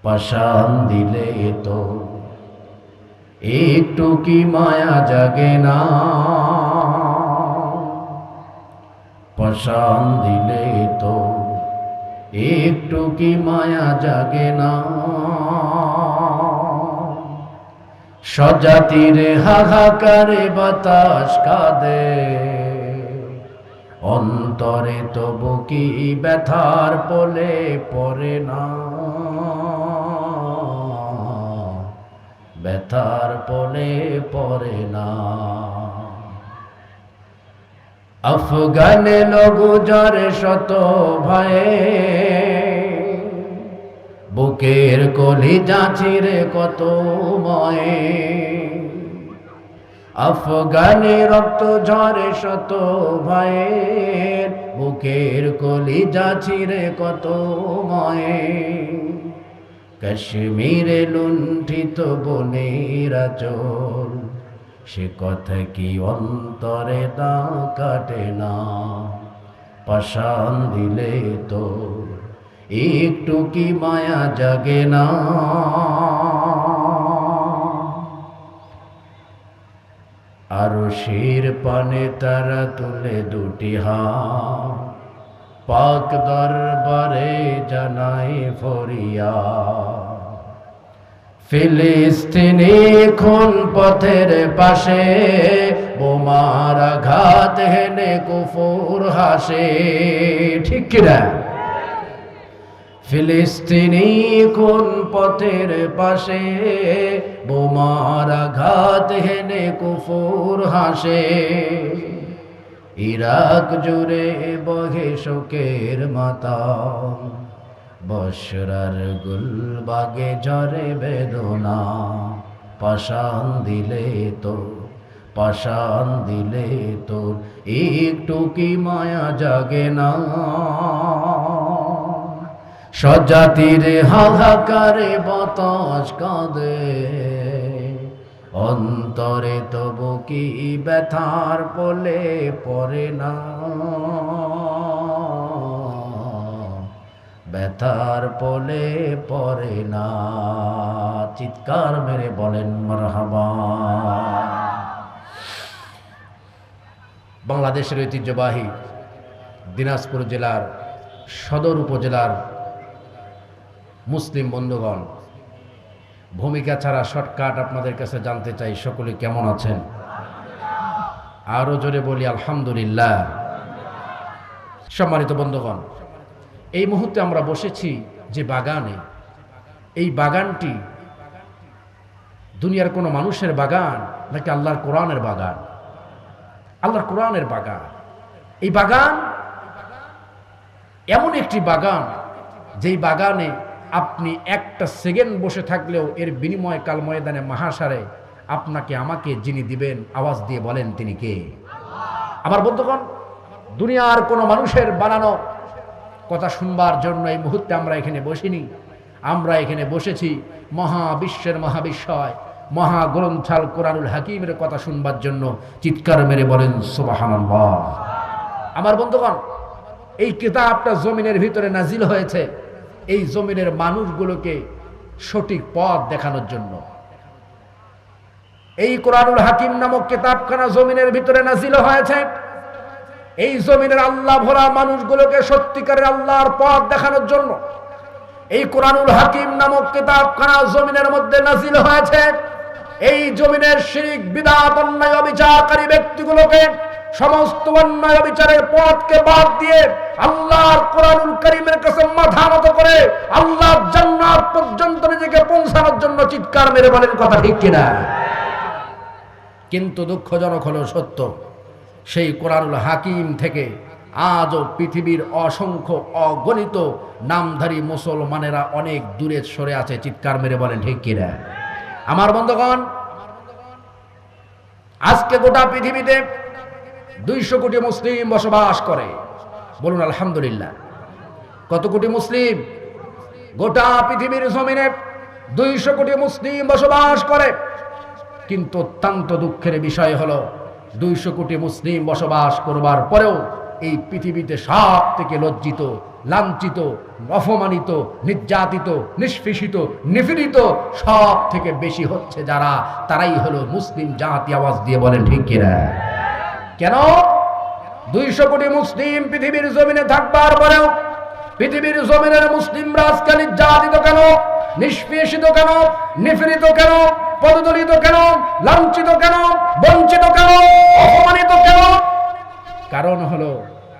পাষাণ দিলে তো একটু কি মায়া জাগে না, পাষাণ দিলে তো একটু কি মায়া জাগে না। স্বজাতিরে হাহাকারে বাতাস কাঁদে, অন্তরে তবু কি ব্যথার পলে পড়ে না, ব্যথার পলে পড়ে না। আফগানে লঘু জ্বরে শত ভয়ে, বুকের কলিজা চিরে কত ময়ে। আফগানে রক্ত ঝরে শত ভয়ে, বুকের কলিজা চিরে কত ময়ে। কাশ্মীরে লুণ্ঠিত বনের আঁচল, সে কথা কি অন্তরে দা কাটে না। পাষাণ দিলে তো একটু কি মায়া জাগে না। আরশের পানে তারা তুলে দুটি হাত, পাক দরবারে জানাই ফরিয়াদ। ফিলিস্তিনি খুন পথের পাশে, বোমার আঘাত হেনে কুফুর হাসে, ঠিক কিনা? ফিলিস্তিনি খুন পথের পাশে, বোমার আঘাত হেনে কুফুর হাসে। ইরাক জুড়ে বহে শোকের মাতাম, বসরার গুলবাগে ঝরে বেদনা। পাষাণ দিলে তো, পাষাণ দিলে তো একটু কি মায়া জাগে না। স্বজাতির হাহাকারে বাতাস কাঁদে, অন্তরে তবু কি ব্যথার পলে পড়ে না, ব্যথার পলে পড়ে না। চিৎকার মেরে বলেন মারহাবা। বাংলাদেশের ঐতিহ্যবাহী দিনাজপুর জেলার সদর উপজেলার মুসলিম বন্ধুগণ, ভূমিকা ছাড়া শর্টকাট আপনাদের কাছে জানতে চাই, সকলে কেমন আছেন? আরো জোরে বলি আলহামদুলিল্লাহ। সম্মানিত বন্ধুগণ, এই মুহূর্তে আমরা বসেছি যে বাগানে, এই বাগানটি দুনিয়ার কোনো মানুষের বাগান নাকি আল্লাহর কোরআনের বাগান? আল্লাহর কোরআনের বাগান। এই বাগান এমন একটি বাগান, যেই বাগানে আপনি একটা সেকেন্ড বসে থাকলেও এর বিনিময়ে কাল ময়দানে মাহাশারে আপনাকে আমাকে যিনি দিবেন, আওয়াজ দিয়ে বলেন তিনি কে? আমার বন্ধুগণ, দুনিয়ার কোনো মানুষের বানানো কথা শুনবার জন্য এই মুহূর্তে আমরা এখানে বসিনি। আমরা এখানে বসেছি মহাবিশ্বের মহাবিশ্বয় মহাগ্রন্থাল কোরআনুল হাকিমের কথা শুনবার জন্য। চিৎকার মেরে বলেন সুবহানাল্লাহ। আমার বন্ধুগণ, এই কিতাবটা জমিনের ভিতরে নাজিল হয়েছে এই জমিনের মানুষগুলোকে সঠিক পথ দেখানোর জন্য। এই কোরআনুল হাকিম নামক কিতাবখানা জমিনের ভিতরে নাজিল হয়েছে এই জমিনের আল্লাহ ভরা মানুষগুলোকে সত্যিকারের আল্লাহর পথ দেখানোর জন্য। এই কোরআনুল হাকিম নামক কিতাবখানা জমিনের মধ্যে নাজিল হয়েছে এই জমিনের শিরক বিদআত অন্যায় অবিচারকারী ব্যক্তিগুলোকে সমস্ত অন্যায় বিচারের পথকে বাদ দিয়ে আল্লাহর কোরআনুল কারীমের কাছে মাথা নত করে আল্লাহর জান্নাত পর্যন্ত নিজেকে পৌঁছানোর জন্য। চিৎকার মেরে বলেন কথা ঠিক কিনা? কিন্তু দুঃখজনক হলো সত্য, সেই কোরআনুল হাকিম থেকে আজও পৃথিবীর অসংখ্য অগণিত নামধারী মুসলমানেরা অনেক দূরে সরে আছে। চিৎকার মেরে বলেন ঠিক কিনা? আমার বন্ধুগণ, আজকে গোটা পৃথিবীতে 200 কোটি মুসলিম বসবাস করে। বলুন আলহামদুলিল্লাহ। কত কোটি মুসলিম? গোটা পৃথিবীর জমিনে 200 কোটি মুসলিম বসবাস করে। কিন্তু অত্যন্ত দুঃখের বিষয় হলো 200 কোটি মুসলিম বসবাস করবার পরেও এই পৃথিবীতে সব থেকে লজ্জিত, লাঞ্ছিত, অপমানিত, নির্যাতিত, নিষ্পেষিত, নিপীড়িত সব থেকে বেশি হচ্ছে যারা, তারাই হলো মুসলিম জাতি। আওয়াজ দিয়ে বলেন ঠিক কিনা? কেন? 200 কোটি মুসলিম পৃথিবীর জমিনে থাকবার পরেও পৃথিবীর জমিনের মুসলিমরা আজকে নির্যাতিত কেন, নিষ্পেষিত কেন, নিপীড়িত কেন, পদদলিত কেন, লাঞ্ছিত কেন, বঞ্চিত কেন, অপমানিত কেন? কারণ হলো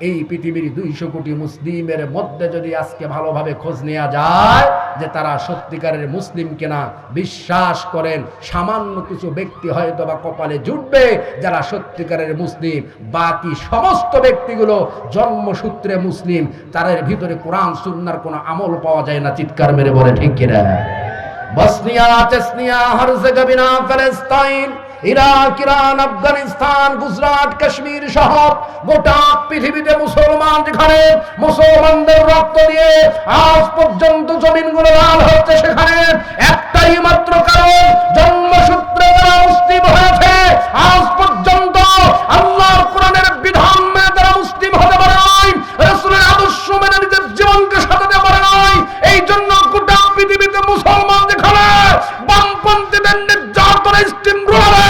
এই পৃথিবীর 200 কোটি মুসলিমের মধ্যে যদি আজকে ভালোভাবে খোঁজ নেওয়া যায় যে তারা সত্যিকারের মুসলিম কিনা, বিশ্বাস করেন সামান্য কিছু ব্যক্তি হয়তো বা কপালে জুটবে যারা সত্যিকারের মুসলিম। বাকি সমস্ত ব্যক্তিগুলো জন্মসূত্রে মুসলিম, তাদের ভিতরে কোরআন সুন্নাহর কোনো আমল পাওয়া যায় না। চিৎকার মেরে বলে ঠিক কিনা? Bosnia, Chechnya, Herzegovina, Palestine, Iraq, Iran, Afghanistan, Gujarat, Kashmir সহ গোটা পৃথিবীতে মুসলমান যেখানে মুসলমানদের রক্ত দিয়ে আজ পর্যন্ত জমিনগুলো লাল হচ্ছে, সেখানে একটাই মাত্র কারণ, জন্মসূত্রে তারা মুসলিম হয়েছে। আজ পর্যন্ত আল্লাহর কোরআনের বিধান মেনে তারা মুসলিম হতে পারে নাই, রাসূলের আদর্শ মেনে নিজের জীবনকে সাজাতে পারে নাই। এই জন্য গোটা পৃথিবীতে মুসলমান যেখানে বামপন্থীদের নির্যাতনে স্টিমরোলারে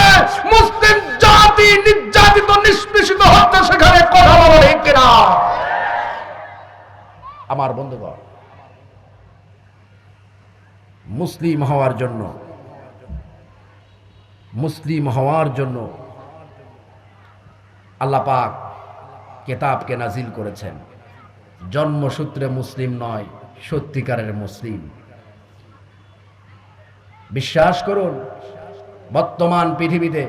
মুসলিম জাতি নির্যাতিত, নিষ্পেষিত হচ্ছে, সেখানে কথা বলা ঠিক কিনা? আমার বন্ধুগণ, মুসলিম হওয়ার জন্য আল্লাহ পাক কিতাবকে নাজিল করেছেন। জন্মসূত্রে মুসলিম নয়, সত্যিকারের মুসলিম। বিশ্বাস করুন, বর্তমান পৃথিবীতে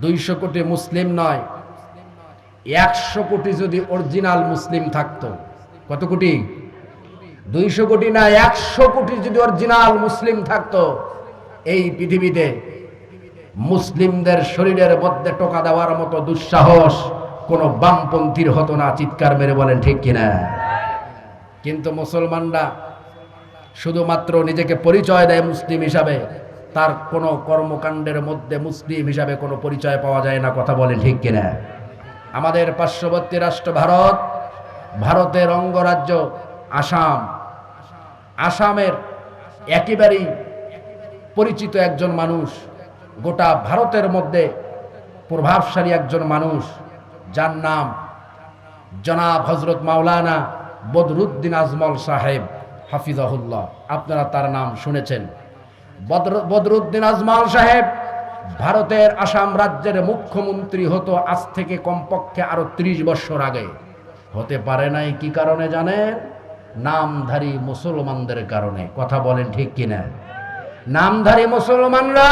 200 কোটি মুসলিম নয়, 100 কোটি যদি অরিজিনাল মুসলিম থাকতো। কত কোটি? 200 কোটি না, 100 কোটি যদি অরিজিনাল মুসলিম থাকতো, এই পৃথিবীতে মুসলিমদের শরীরের মধ্যে টোকা দেওয়ার মতো দুঃসাহস কোন বামপন্থীর হতো না। চিৎকার মেরে বলেন ঠিক কিনা? কিন্তু মুসলমানরা শুধুমাত্র নিজেকে পরিচয় দেয় মুসলিম হিসাবে, তার কোনো কর্মকাণ্ডের মধ্যে মুসলিম হিসাবে কোনো পরিচয় পাওয়া যায় না। কথা বলেন ঠিক কিনা? আমাদের পার্শ্ববর্তী রাষ্ট্র ভারত, ভারতের অঙ্গরাজ্য আসাম, আসামের একেবারেই পরিচিত একজন মানুষ, গোটা ভারতের মধ্যে প্রভাবশালী একজন মানুষ, যার নাম জনাব হযরত মাওলানা বদরুদ্দিন আজমল সাহেব হাফিজাহুল্লাহ। আপনারা তার নাম শুনেছেন। বদরুদ্দিন আজমল সাহেব ভারতের আসাম রাজ্যের মুখ্যমন্ত্রী হতো আজ থেকে কমপক্ষে আরো 30 বছর আগে। হতে পারে নাই কি কারণে জানেন? নামধারী মুসলমানদের কারণে। কথা বলেন ঠিক কিনা? নামধারী মুসলমানরা,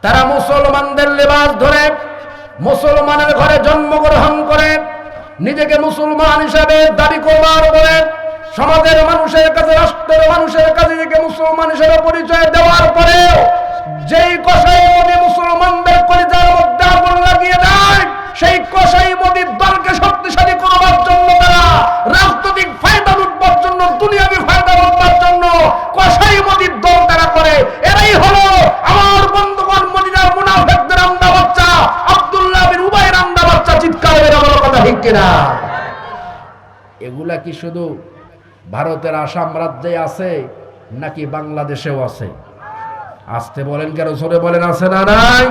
তারা মুসলমানদের লেবাস ধরে মুসলমানের ঘরে জন্মগ্রহণ করে নিজেকে মুসলমান হিসাবে দাবি করবার পরে সমাজের মানুষের কাছে, রাষ্ট্রের মানুষের কাছে নিজেকে মুসলমান হিসেবে পরিচয় দেওয়ার পরে যেই কসাই মদি মুসলমানদের কলিজার মধ্যে আগুন লাগিয়ে দেয়, সেই কসাই মদির দলকে শক্তিশালী করবার জন্য, তারা রাজনৈতিক ফায়দা লুটবার জন্য, দুনিয়াবি ফায়দা লুটবার জন্য কসাই মদির দল তারা করে। এরাই হলো আমার বন্ধুগণ মদিনার মুনাফিকদের আন্দা বাচ্চা, আব্দুল্লাহ বিন উবাইর আন্দা বাচ্চা। চিৎকার করে বলো কথা ঠিক কিনা? এগুলা কি শুধু ভারতের আসাম রাজ্যে আছে নাকি বাংলাদেশেও আছে? আসতে বলেন কেন, জোরে বলেন আছে না নাই?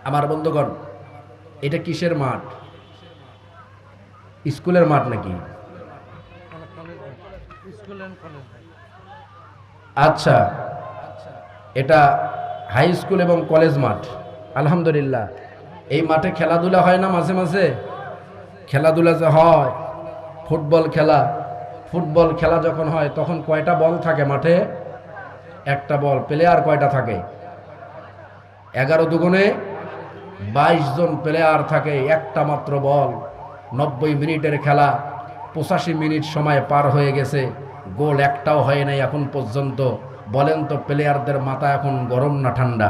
আমার বন্ধুগণ, এটা কিসের মাঠ? স্কুলের মাঠ নাকি? আচ্ছা, এটা হাই স্কুল এবং কলেজ মাঠ। আলহামদুলিল্লাহ, এই মাঠে খেলাধুলা হয় না মাঝে মাঝে? খেলাধুলা যে হয়, ফুটবল খেলা যখন হয় তখন কয়টা বল থাকে মাঠে? একটা বল। প্লেয়ার কয়টা থাকে? 11 দুগুণে 22 জন প্লেয়ার থাকে, একটা মাত্র বল। 90 মিনিটের খেলা, 85 মিনিট সময় পার হয়ে গেছে, গোল একটাও হয় নাই এখন পর্যন্ত। বলেন তো প্লেয়ারদের মাথা এখন গরম না ঠান্ডা?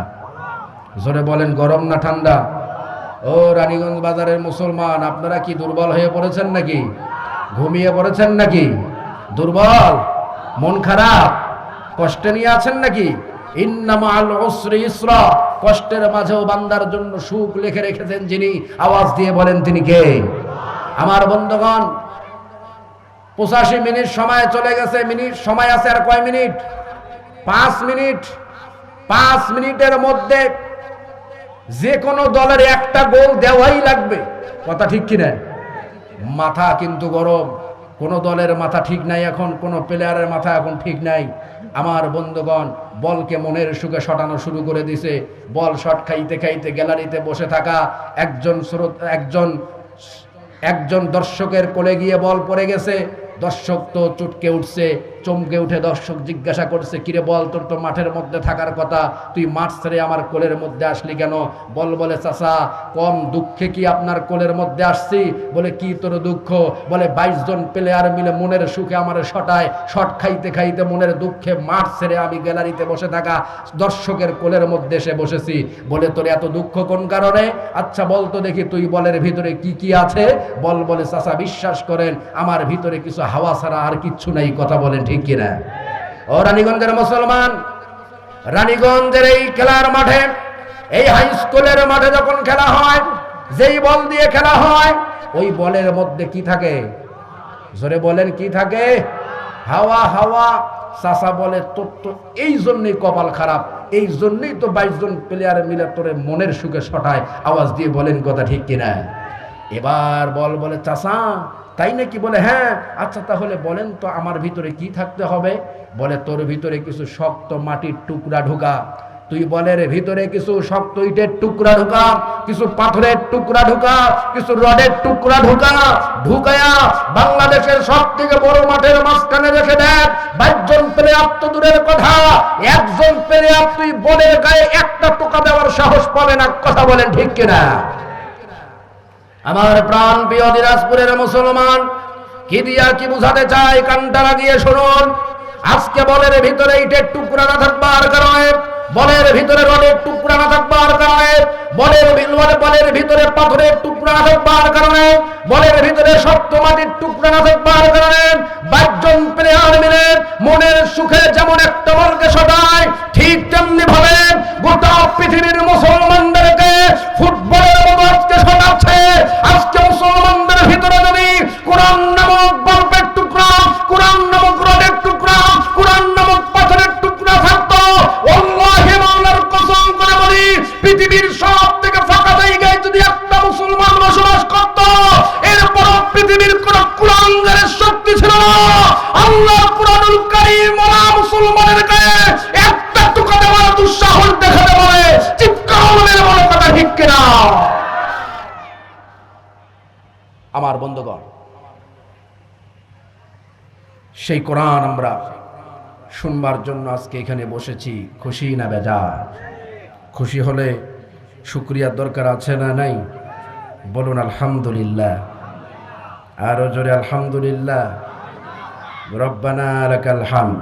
জোরে বলেন, গরম না ঠান্ডা? ও রানীগঞ্জ বাজারের মুসলমান, আপনারা কি দুর্বল হয়ে পড়েছেন নাকি? ঘুমিয়ে পড়েছেন নাকি? দুর্বল, মন খারাপ, কষ্টে নিয়ে আছেন নাকি? ইন্না মাআল উসরি ইসরা, কষ্টের মাঝেও বান্দার জন্য সুখ লিখে রেখেছেন যিনি, আওয়াজ দিয়ে বলেন তিনি কে? আমার বন্ধুগণ, 85 মিনিট সময় চলে গেছে। সময় আছে আর কয় মিনিট? 5 মিনিট। 5 মিনিটের মধ্যে যে কোনো দলের একটা গোল দেওয়াই লাগবে, কথা ঠিক কিনা? মাথা কিন্তু গরম, কোন দলের মাথা ঠিক নাই এখন, কোন প্লেয়ারের মাথা এখন ঠিক নাই। আমার বন্ধুগণ, বলকে মনের সুখে শটানো শুরু করে দিছে। বল শট খাইতে খাইতে গ্যালারিতে বসে থাকা একজন দর্শকের কোলে গিয়ে বল পড়ে গেছে। দর্শক তো চটকে উঠছে, চমকে উঠে দর্শক জিজ্ঞাসা করছে, কিরে বল, তোর তো মাঠের মধ্যে থাকার কথা, তুই মাঠ ছেড়ে আমার কোলের মধ্যে আসলি কেন? বল বলে, চাচা কম দুঃখে কি আপনার কোলের মধ্যে আসছি? বলে, কি তোর দুঃখ? বলে, 22 জন প্লেয়ার মিলে মনের সুখে আমার শটায়, শট খাইতে খাইতে মনের দুঃখে মাঠ ছেড়ে আমি গ্যালারিতে বসে থাকা দর্শকের কোলের মধ্যে এসে বসেছি। বলে, তোর এত দুঃখ কোন কারণে? আচ্ছা বল তো দেখি তুই বলের ভিতরে কি কি আছে? বল বলে, চাচা বিশ্বাস করেন আমার ভিতরে কিছু হাওয়া ছাড়া আর কিচ্ছু নাই, কথা বলেন ঠিক কিনা? ও রানীগঞ্জের মুসলমান, রানীগঞ্জের এই খেলার মাঠে, এই হাই স্কুলের মাঠে যখন খেলা হয়, যেই বল দিয়ে খেলা হয়, ওই বলের মধ্যে কি থাকে? জোরে বলেন, কি থাকে? হাওয়া। হাওয়া। চাচা বলে, তোর তো এই জন্যই কপাল খারাপ, এই জন্যই তো 22 জন প্লেয়ার মিলে তোরে মনের সুখে শটায়। আওয়াজ দিয়ে বলেন কথা ঠিক কিনা? এবার বল বলে, চাচা তাই নাকি? বলে, হ্যাঁ। আচ্ছা তাহলে বলেন তো আমার ভিতরে কি থাকতে হবে? বলে, তোর ভিতরে কিছু শক্ত মাটির টুকরা ঢোকা, তুই বলের ভিতরে কিছু শক্ত ইটের টুকরা ঢোকা, কিছু পাথরের টুকরা ঢোকা, কিছু রডের টুকরা ঢোকা, ঢুকায়া বাংলাদেশের সব থেকে বড় মাঠের মাঝখানে রেখে দেখ। 22 জন প্লেয়ার তো দূরের কথা, একজন প্লেয়ার তুই বলের গায়ে একটা টোকা দেওয়ার সাহস পাবে না, কথা বলেন ঠিক কিনা? আমার প্রাণ প্রিয় দিনাজপুরের মুসলমান, কি দিয়া কি বুঝাতে চাই কানটা লাগিয়ে শুনুন। আজকে বলের ভিতরে ইটের টুকরা না থাকবার কারণে, বলের ভিতরে রডের টুকরা না থাকবার কারণে, বলের ভিতরে পাথরের টুকরা না থাকবার কারণে, বলের ভিতরে শক্ত মাটির টুকরা না থাকবার কারণে 22 জন প্লেয়ার মিলে মনের সুখে যেমন একটা বলকে শটায়, ঠিক তেমনি ভাবে গোটা পৃথিবীর মুসলমানদেরকে ফুটবলের মতো আজকে শটাচ্ছে। আজকে মুসলমানদের ভিতরে যদি কোরআন নামক বল্পের টুকরা, কোরআন নামক রডের টুকরা, কোরআন নামক পাথরের টুকরা থাকতো, আল্লাহি মাওলার কসম করে বলি, পৃথিবীর সব থেকে ফাঁকা জায়গায় যদি একটা মুসলমান বসবাস করত, এরপর পৃথিবীর কোন কুলাঙ্গারের শক্তি ছিল না। আল্লাহ কুরআনুল কারীম ওয়া মুসলমানের গায়ে একটা টুকরা দেওয়ার দুঃসাহস দেখাতে পারে, চিৎকার করে বলো কথা ঠিক কিনা? আমার বন্ধুগণ, সেই কোরআন আমরা শুনবার জন্য আজকে এখানে বসেছি। খুশি না বেজার? খুশি হলে শুকরিয়ার দরকার আছে না নাই? বলুন আলহামদুলিল্লাহ। আরো জোরে আলহামদুলিল্লাহ। রব্বানা লাকাল হামদ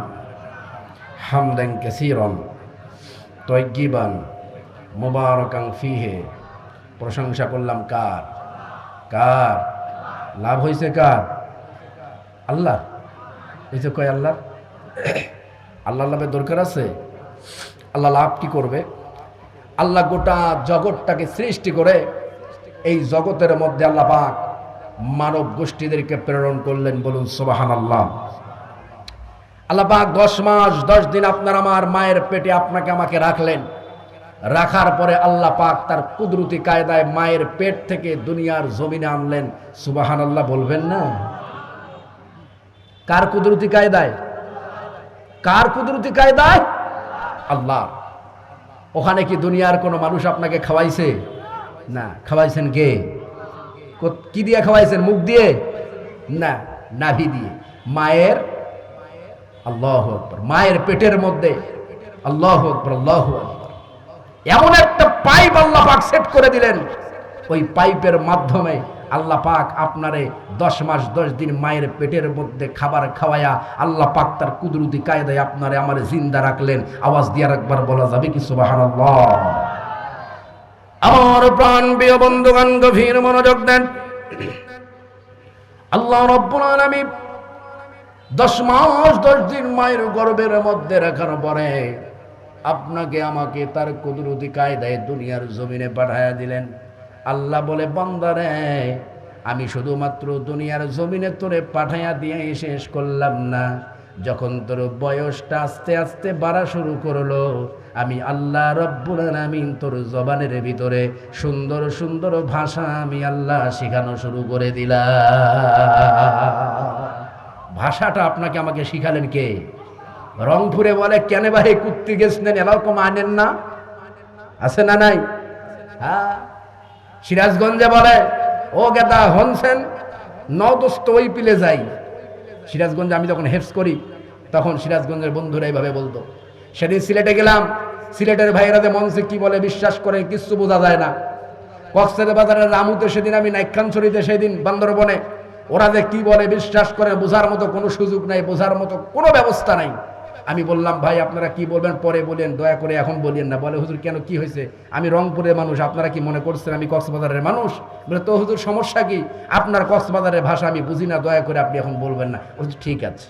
হামদান কাসীরান তাইয়্যিবান মুবারাকান ফীহি। প্রশংসা করলাম কার? কার? লাভ হয়েছে কার? আল্লাহ। এই যে কয় আল্লাহ, আল্লাহ লাভের দরকার আছে? আল্লাহ লাভ কি করবে? আল্লাহ গোটা জগৎটাকে সৃষ্টি করে এই জগতের মধ্যে আল্লাহ পাক মানব গোষ্ঠীদেরকে প্রেরণ করলেন। বলুন সুবহানাল্লাহ। আল্লাহ পাক 10 মাস 10 দিন আপনার আমার মায়ের পেটে আপনাকে আমাকে রাখলেন। রাখার পরে আল্লাহ পাক তার কুদরতি কায়দায় মায়ের পেট থেকে দুনিয়ার জমিনে আনলেন। সুবহানাল্লাহ বলবেন না? কার কুদরতি কায়দায়? কার কুদরতি কায়দায়? আল্লাহ। ওখানে কি দুনিয়ার কোনো মানুষ আপনাকে খাওয়াইছে? না। খাওয়াইছেন কে? কি দিয়ে খাওয়াইছেন? মুখ দিয়ে? না, নাভি দিয়ে। মায়ের, আল্লাহু আকবার, মায়ের পেটের মধ্যে, আল্লাহু আকবার, আল্লাহু আকবার, এমন একটা পাইপ আল্লাহ পাক সেট করে দিলেন। ওই পাইপের মাধ্যমে আল্লাহ পাক আপনারে 10 মাস 10 দিন মায়ের পেটের মধ্যে খাবার খাওয়ায়া আল্লাহ পাক তার কুদরতি কায়দায় আপনারে আমারে জিন্দা রাখলেন। আওয়াজ দিয়ে একবার বলা যাবে কি সুবহানাল্লাহ? আমার প্রাণ প্রিয় বন্ধুগণ, গভীর মনোযোগ দেন। আল্লাহ রাব্বুল আলামিন 10 মাস 10 দিন মায়ের গর্ভের মধ্যে রাখার পরে আপনাকে আমাকে তার কুদরতি কায়দায় দুনিয়ার জমিনে পাঠায়া দিলেন। আল্লাহ বলে, বান্দারে আমি শুধুমাত্র দুনিয়ার জমিনে তোরে পাঠাইয়া দিয়ে শেষ করলাম না, যখন তোর বয়সটা আস্তে আস্তে বাড়া শুরু করলো, আমি আল্লাহ রব্বুল আলামিন তোর জবানের ভিতরে সুন্দর সুন্দর ভাষা আমি আল্লাহ শেখানো শুরু করে দিলাম। ভাষাটা আপনাকে আমাকে শিখালেন কে? রংপুরে বলে, কেন ভাই কুত্তি গেছিলেন এরকম আনেন না, আছে না নাই? হ্যাঁ। সিরাজগঞ্জে বলে, ও গেদা হনছেন নদস্ত ওই পিলে যাই। সিরাজগঞ্জে আমি যখন হেফস করি তখন সিরাজগঞ্জের বন্ধুরা এইভাবে বলতো। সেদিন সিলেটে গেলাম, সিলেটের ভাইয়েরা যে মঞ্চে কি বলে বিশ্বাস করে কিচ্ছু বোঝা যায় না। কক্সবাজারের রামুতে সেদিন আমি নাইখানছড়িতে, সেদিন বান্দরবনে, ওরা যে কি বলে বিশ্বাস করে বোঝার মতো কোনো সুযোগ নাই, বোঝার মতো কোনো ব্যবস্থা নাই। আমি বললাম, ভাই আপনারা কি বলবেন পরে বলেন, দয়া করে এখন বলিয়েন না। বলে, হুজুর কেন, কি হয়েছে? আমি রংপুরের মানুষ, আপনারা কি মনে করছেন আমি কক্সবাজারের মানুষ? বলে, তো হুজুর সমস্যা কি? আপনার কক্সবাজারের ভাষা আমি বুঝি না, দয়া করে আপনি এখন বলবেন না। বলছি ঠিক আছে।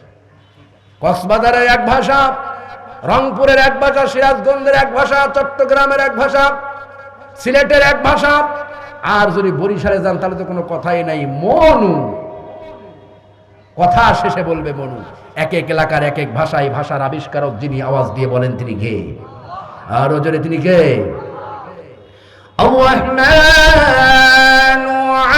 কক্সবাজারের এক ভাষা, রংপুরের এক ভাষা, সিরাজগঞ্জের এক ভাষা, চট্টগ্রামের এক ভাষা, সিলেটের এক ভাষা, আর যদি বরিশালে যান তাহলে তো কোনো কথাই নাই, মনু। কথা শেষে বলবে মনু। এক এক এলাকার এক এক ভাষায় ভাষার আবিষ্কারক যিনি, আওয়াজ দিয়ে বলেন তিনি কে? আরো জোরে তিনি কে? আর-রাহমানু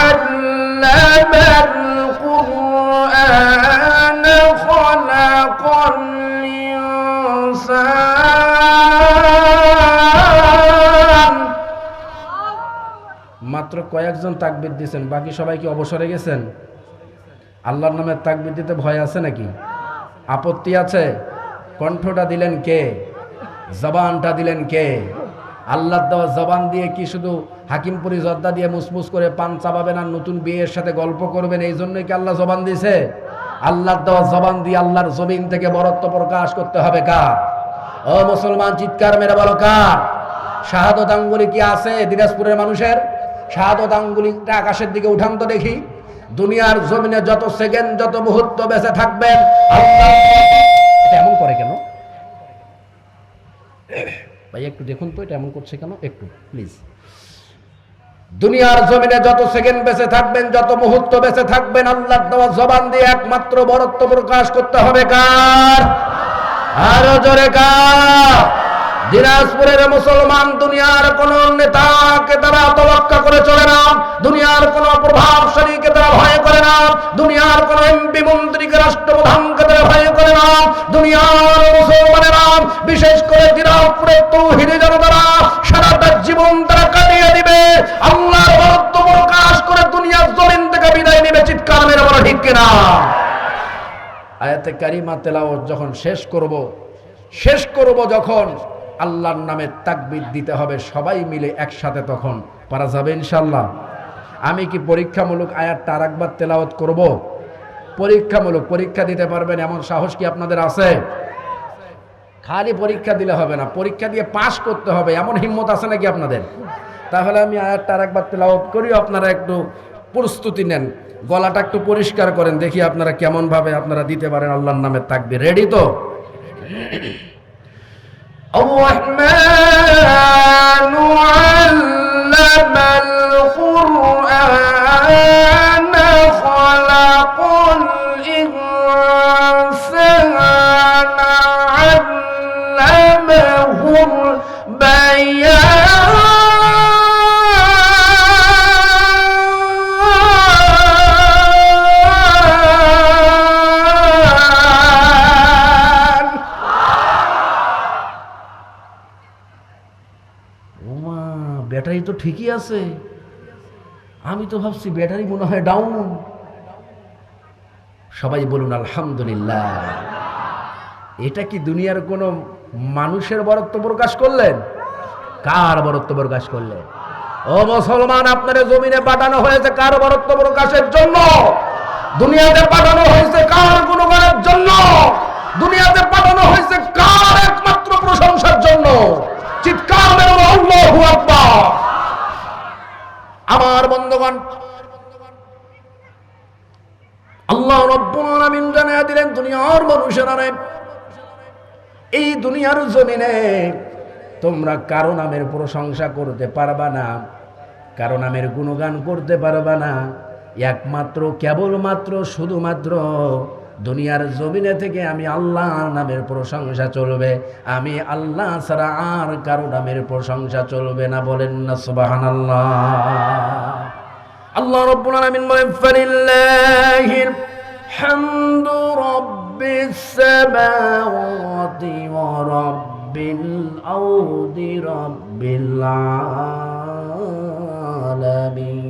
আল্লামাল কুরআন খালাকাল ইনসান। মাত্র কয়েকজন তাকবীর দিয়েছেন, বাকি সবাই কি অবসরে গেছেন? আল্লাহর নামে তাকবীর দিতে ভয় আছে নাকি? আপত্তি আছে? কণ্ঠটা দিলেন কে? জবানটা দিলেন কে? আল্লাহর দেওয়া জবান দিয়ে কি শুধু হাকিমপুরি জর্দা দিয়ে মুসমুস করে পান চাবাবেন আর নতুন বিয়ের সাথে গল্প করবেন, এই জন্যই কি আল্লাহ জবান দিয়েছে? আল্লাহর দেওয়া জবান দিয়ে আল্লাহর জমিন থেকে বরত্ব প্রকাশ করতে হবে কার? ও মুসলমান, চিৎকার মেরে বলো কার? শাহাদত আঙ্গুলি কি আছে দিনাজপুরের মানুষের? শাহাদত আঙ্গুলিটা আকাশের দিকে উঠান তো দেখি। দুনিয়ার জমিনে যত সেকেন্ড, যত মুহূর্ত বেঁচে থাকবেন আল্লাহ। এটা এমন করে কেন ভাই? একটু দেখুন তো, এটা এমন করছে কেন? একটু প্লিজ। দুনিয়ার জমিনে যত সেকেন্ড বেঁচে থাকবেন, যত মুহূর্ত বেঁচে থাকবেন, আল্লাহর দেওয়া জবান দিয়ে একমাত্র বরত্ব প্রকাশ করতে হবে কার? আরো জোরে কার? দিনাজপুরের মুসলমান দুনিয়ার কোন নেতাকে তারা তোয়াক্কা করে চলে না, দুনিয়ার কোন প্রভাবশালীকে তারা ভয় করে না, দুনিয়ার কোন এমপি মন্ত্রীকে, রাষ্ট্রপ্রধানকে তারা ভয় করে না। দুনিয়ার মুসলমানেরা, বিশেষ করে দিনাজপুরের তৌহিদি জনতারা সারাটা জীবন তারা কাটিয়ে দিবে আল্লাহর বরত্ব প্রকাশ করে দুনিয়ার জমিন থেকে বিদায় নেবে। চিৎকার মেরে বলো ঠিক কিনা? আয়াতে কারিমা তেলাওয়াত যখন শেষ করব যখন আল্লাহর নামে তাকবীর দিতে হবে সবাই মিলে একসাথে, তখন পারা যাবে ইনশাআল্লাহ। আমি কি পরীক্ষামূলক আয়াতটা আরেকবার তেলাওয়াত করব? পরীক্ষামূলক, পরীক্ষা দিতে পারবেন এমন সাহস কি আপনাদের আছে? খালি পরীক্ষা দিলে হবে না, পরীক্ষা দিয়ে পাশ করতে হবে এমন হিম্মত আছে নাকি আপনাদের? তাহলে আমি আয়াতটা আরেকবার তেলাওয়াত করি, আপনারা একটু প্রস্তুতি নেন, গলাটা একটু পরিষ্কার করেন, দেখি আপনারা কেমন ভাবে আপনারা দিতে পারেন আল্লাহর নামে তাকবীর। রেডি তো? الرحمن علم القرآن خلق الإنسان علمه البيان ব্যাটারি তো ঠিকই আছে, আমি তো ভাবছি ব্যাটারি মনে হয় ডাউন। সবাই বলুন আলহামদুলিল্লাহ। এটা কি দুনিয়ার কোন মানুষের বরত্ব প্রকাশ করলেন? কার বরত্ব প্রকাশ করলেন? ও মুসলমান, আপনার জমিনে পাঠানো হয়েছে কার বরত্ব প্রকাশের জন্য? দুনিয়াতে পাঠানো হয়েছে কার গুণগানের জন্য? দুনিয়াতে পাঠানো হয়েছে কার একমাত্র প্রশংসার জন্য? চিৎকার মেরে আল্লাহু আকবার। আমার বন্ধুগণ, আল্লাহ রাব্বুল আলামিন জানিয়ে দিলেন দুনিয়ার মানুষেরা, এই দুনিয়ার জমিনে তোমরা কারো নামের প্রশংসা করতে পারবা না, কারো নামের গুণগান করতে পারবা না। একমাত্র কেবলমাত্র শুধুমাত্র দুনিয়ার জমিনে থেকে আমি আল্লাহর নামের প্রশংসা চলবে, আমি আল্লাহ ছাড়া আর কারো নামের প্রশংসা চলবে না। বলেন না সুবহানাল্লাহ। আল্লাহ রাব্বুল আলামিন বলেন ফালিল্লাহিল হামদু রাব্বিস সামাওয়াতি ওয়া রাব্বিল আরদি রাব্বিল আলামিন।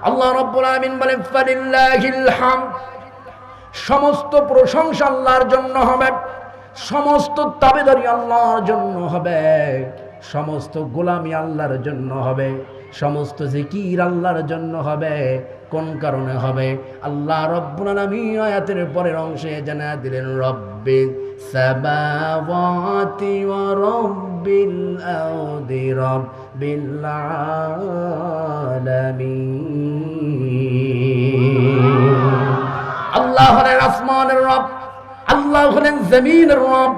আল্লাহ রাব্বুল আলামিন বলেন ফালিল্লাহিল হামদ, সমস্ত প্রশংসা আল্লাহর জন্য হবে, সমস্ত তাবেদারি আল্লাহর জন্য হবে, সমস্ত গোলামি আল্লাহর জন্য হবে, সমস্ত জিকির আল্লাহর জন্য হবে। কোন কারণে হবে? আল্লাহ রাব্বুল আলামিন আয়াতের পরের অংশে জানা দিলেন রব্বিস সামাওয়াতি ওয়া রাব্বিল আরদি রাব্বিল আলামিন। আল্লাহ হলেন আসমানের রব, আল্লাহ হলেন জমিনের রব,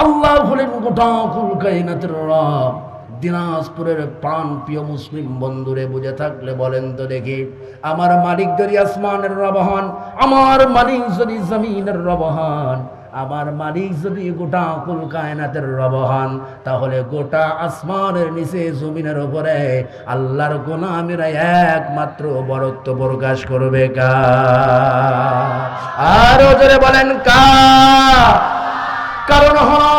আল্লাহ হলেন গোটা কুল কায়নাতের রব। দিনাজপুরের প্রাণ প্রিয় মুসলিম বন্ধুরে বুঝে থাকলে বলেন তো দেখি, আমার মালিক যদি আসমানের রব হন, আমার মালিক যদি জমিনের রব হন, আমার মালিক যদি গোটা কুল কায়নাতের রব হন, তাহলে গোটা আসমানের নিচে জমিনের উপরে আল্লাহর গোলামেরা একমাত্র বরত্ব প্রকাশ করবে কার? আরো জোরে বলেন কার? কারণ হলো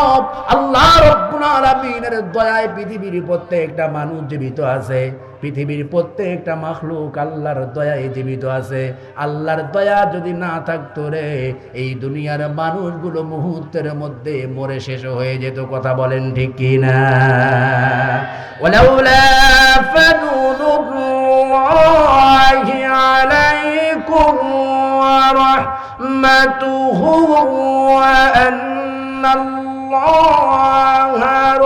আল্লাহ রাব্বুল আলামিনের দয়ায় পৃথিবীর প্রত্যেকটা মানুষ জীবিত আছে, পৃথিবীর প্রত্যেকটা মাখলুক আল্লাহর দয়ায় জীবিত আছে। আল্লাহর দয়া যদি না থাকতো রে, এই দুনিয়ার মানুষগুলো মুহূর্তের মধ্যে মরে শেষ হয়ে যেত। কথা বলেন ঠিক কিনা? ওয়ালাউলা ফাদলুল্লাহি আলাইকুম ওয়া রাহমাতুহু ওয়া আন্নাল্লাহা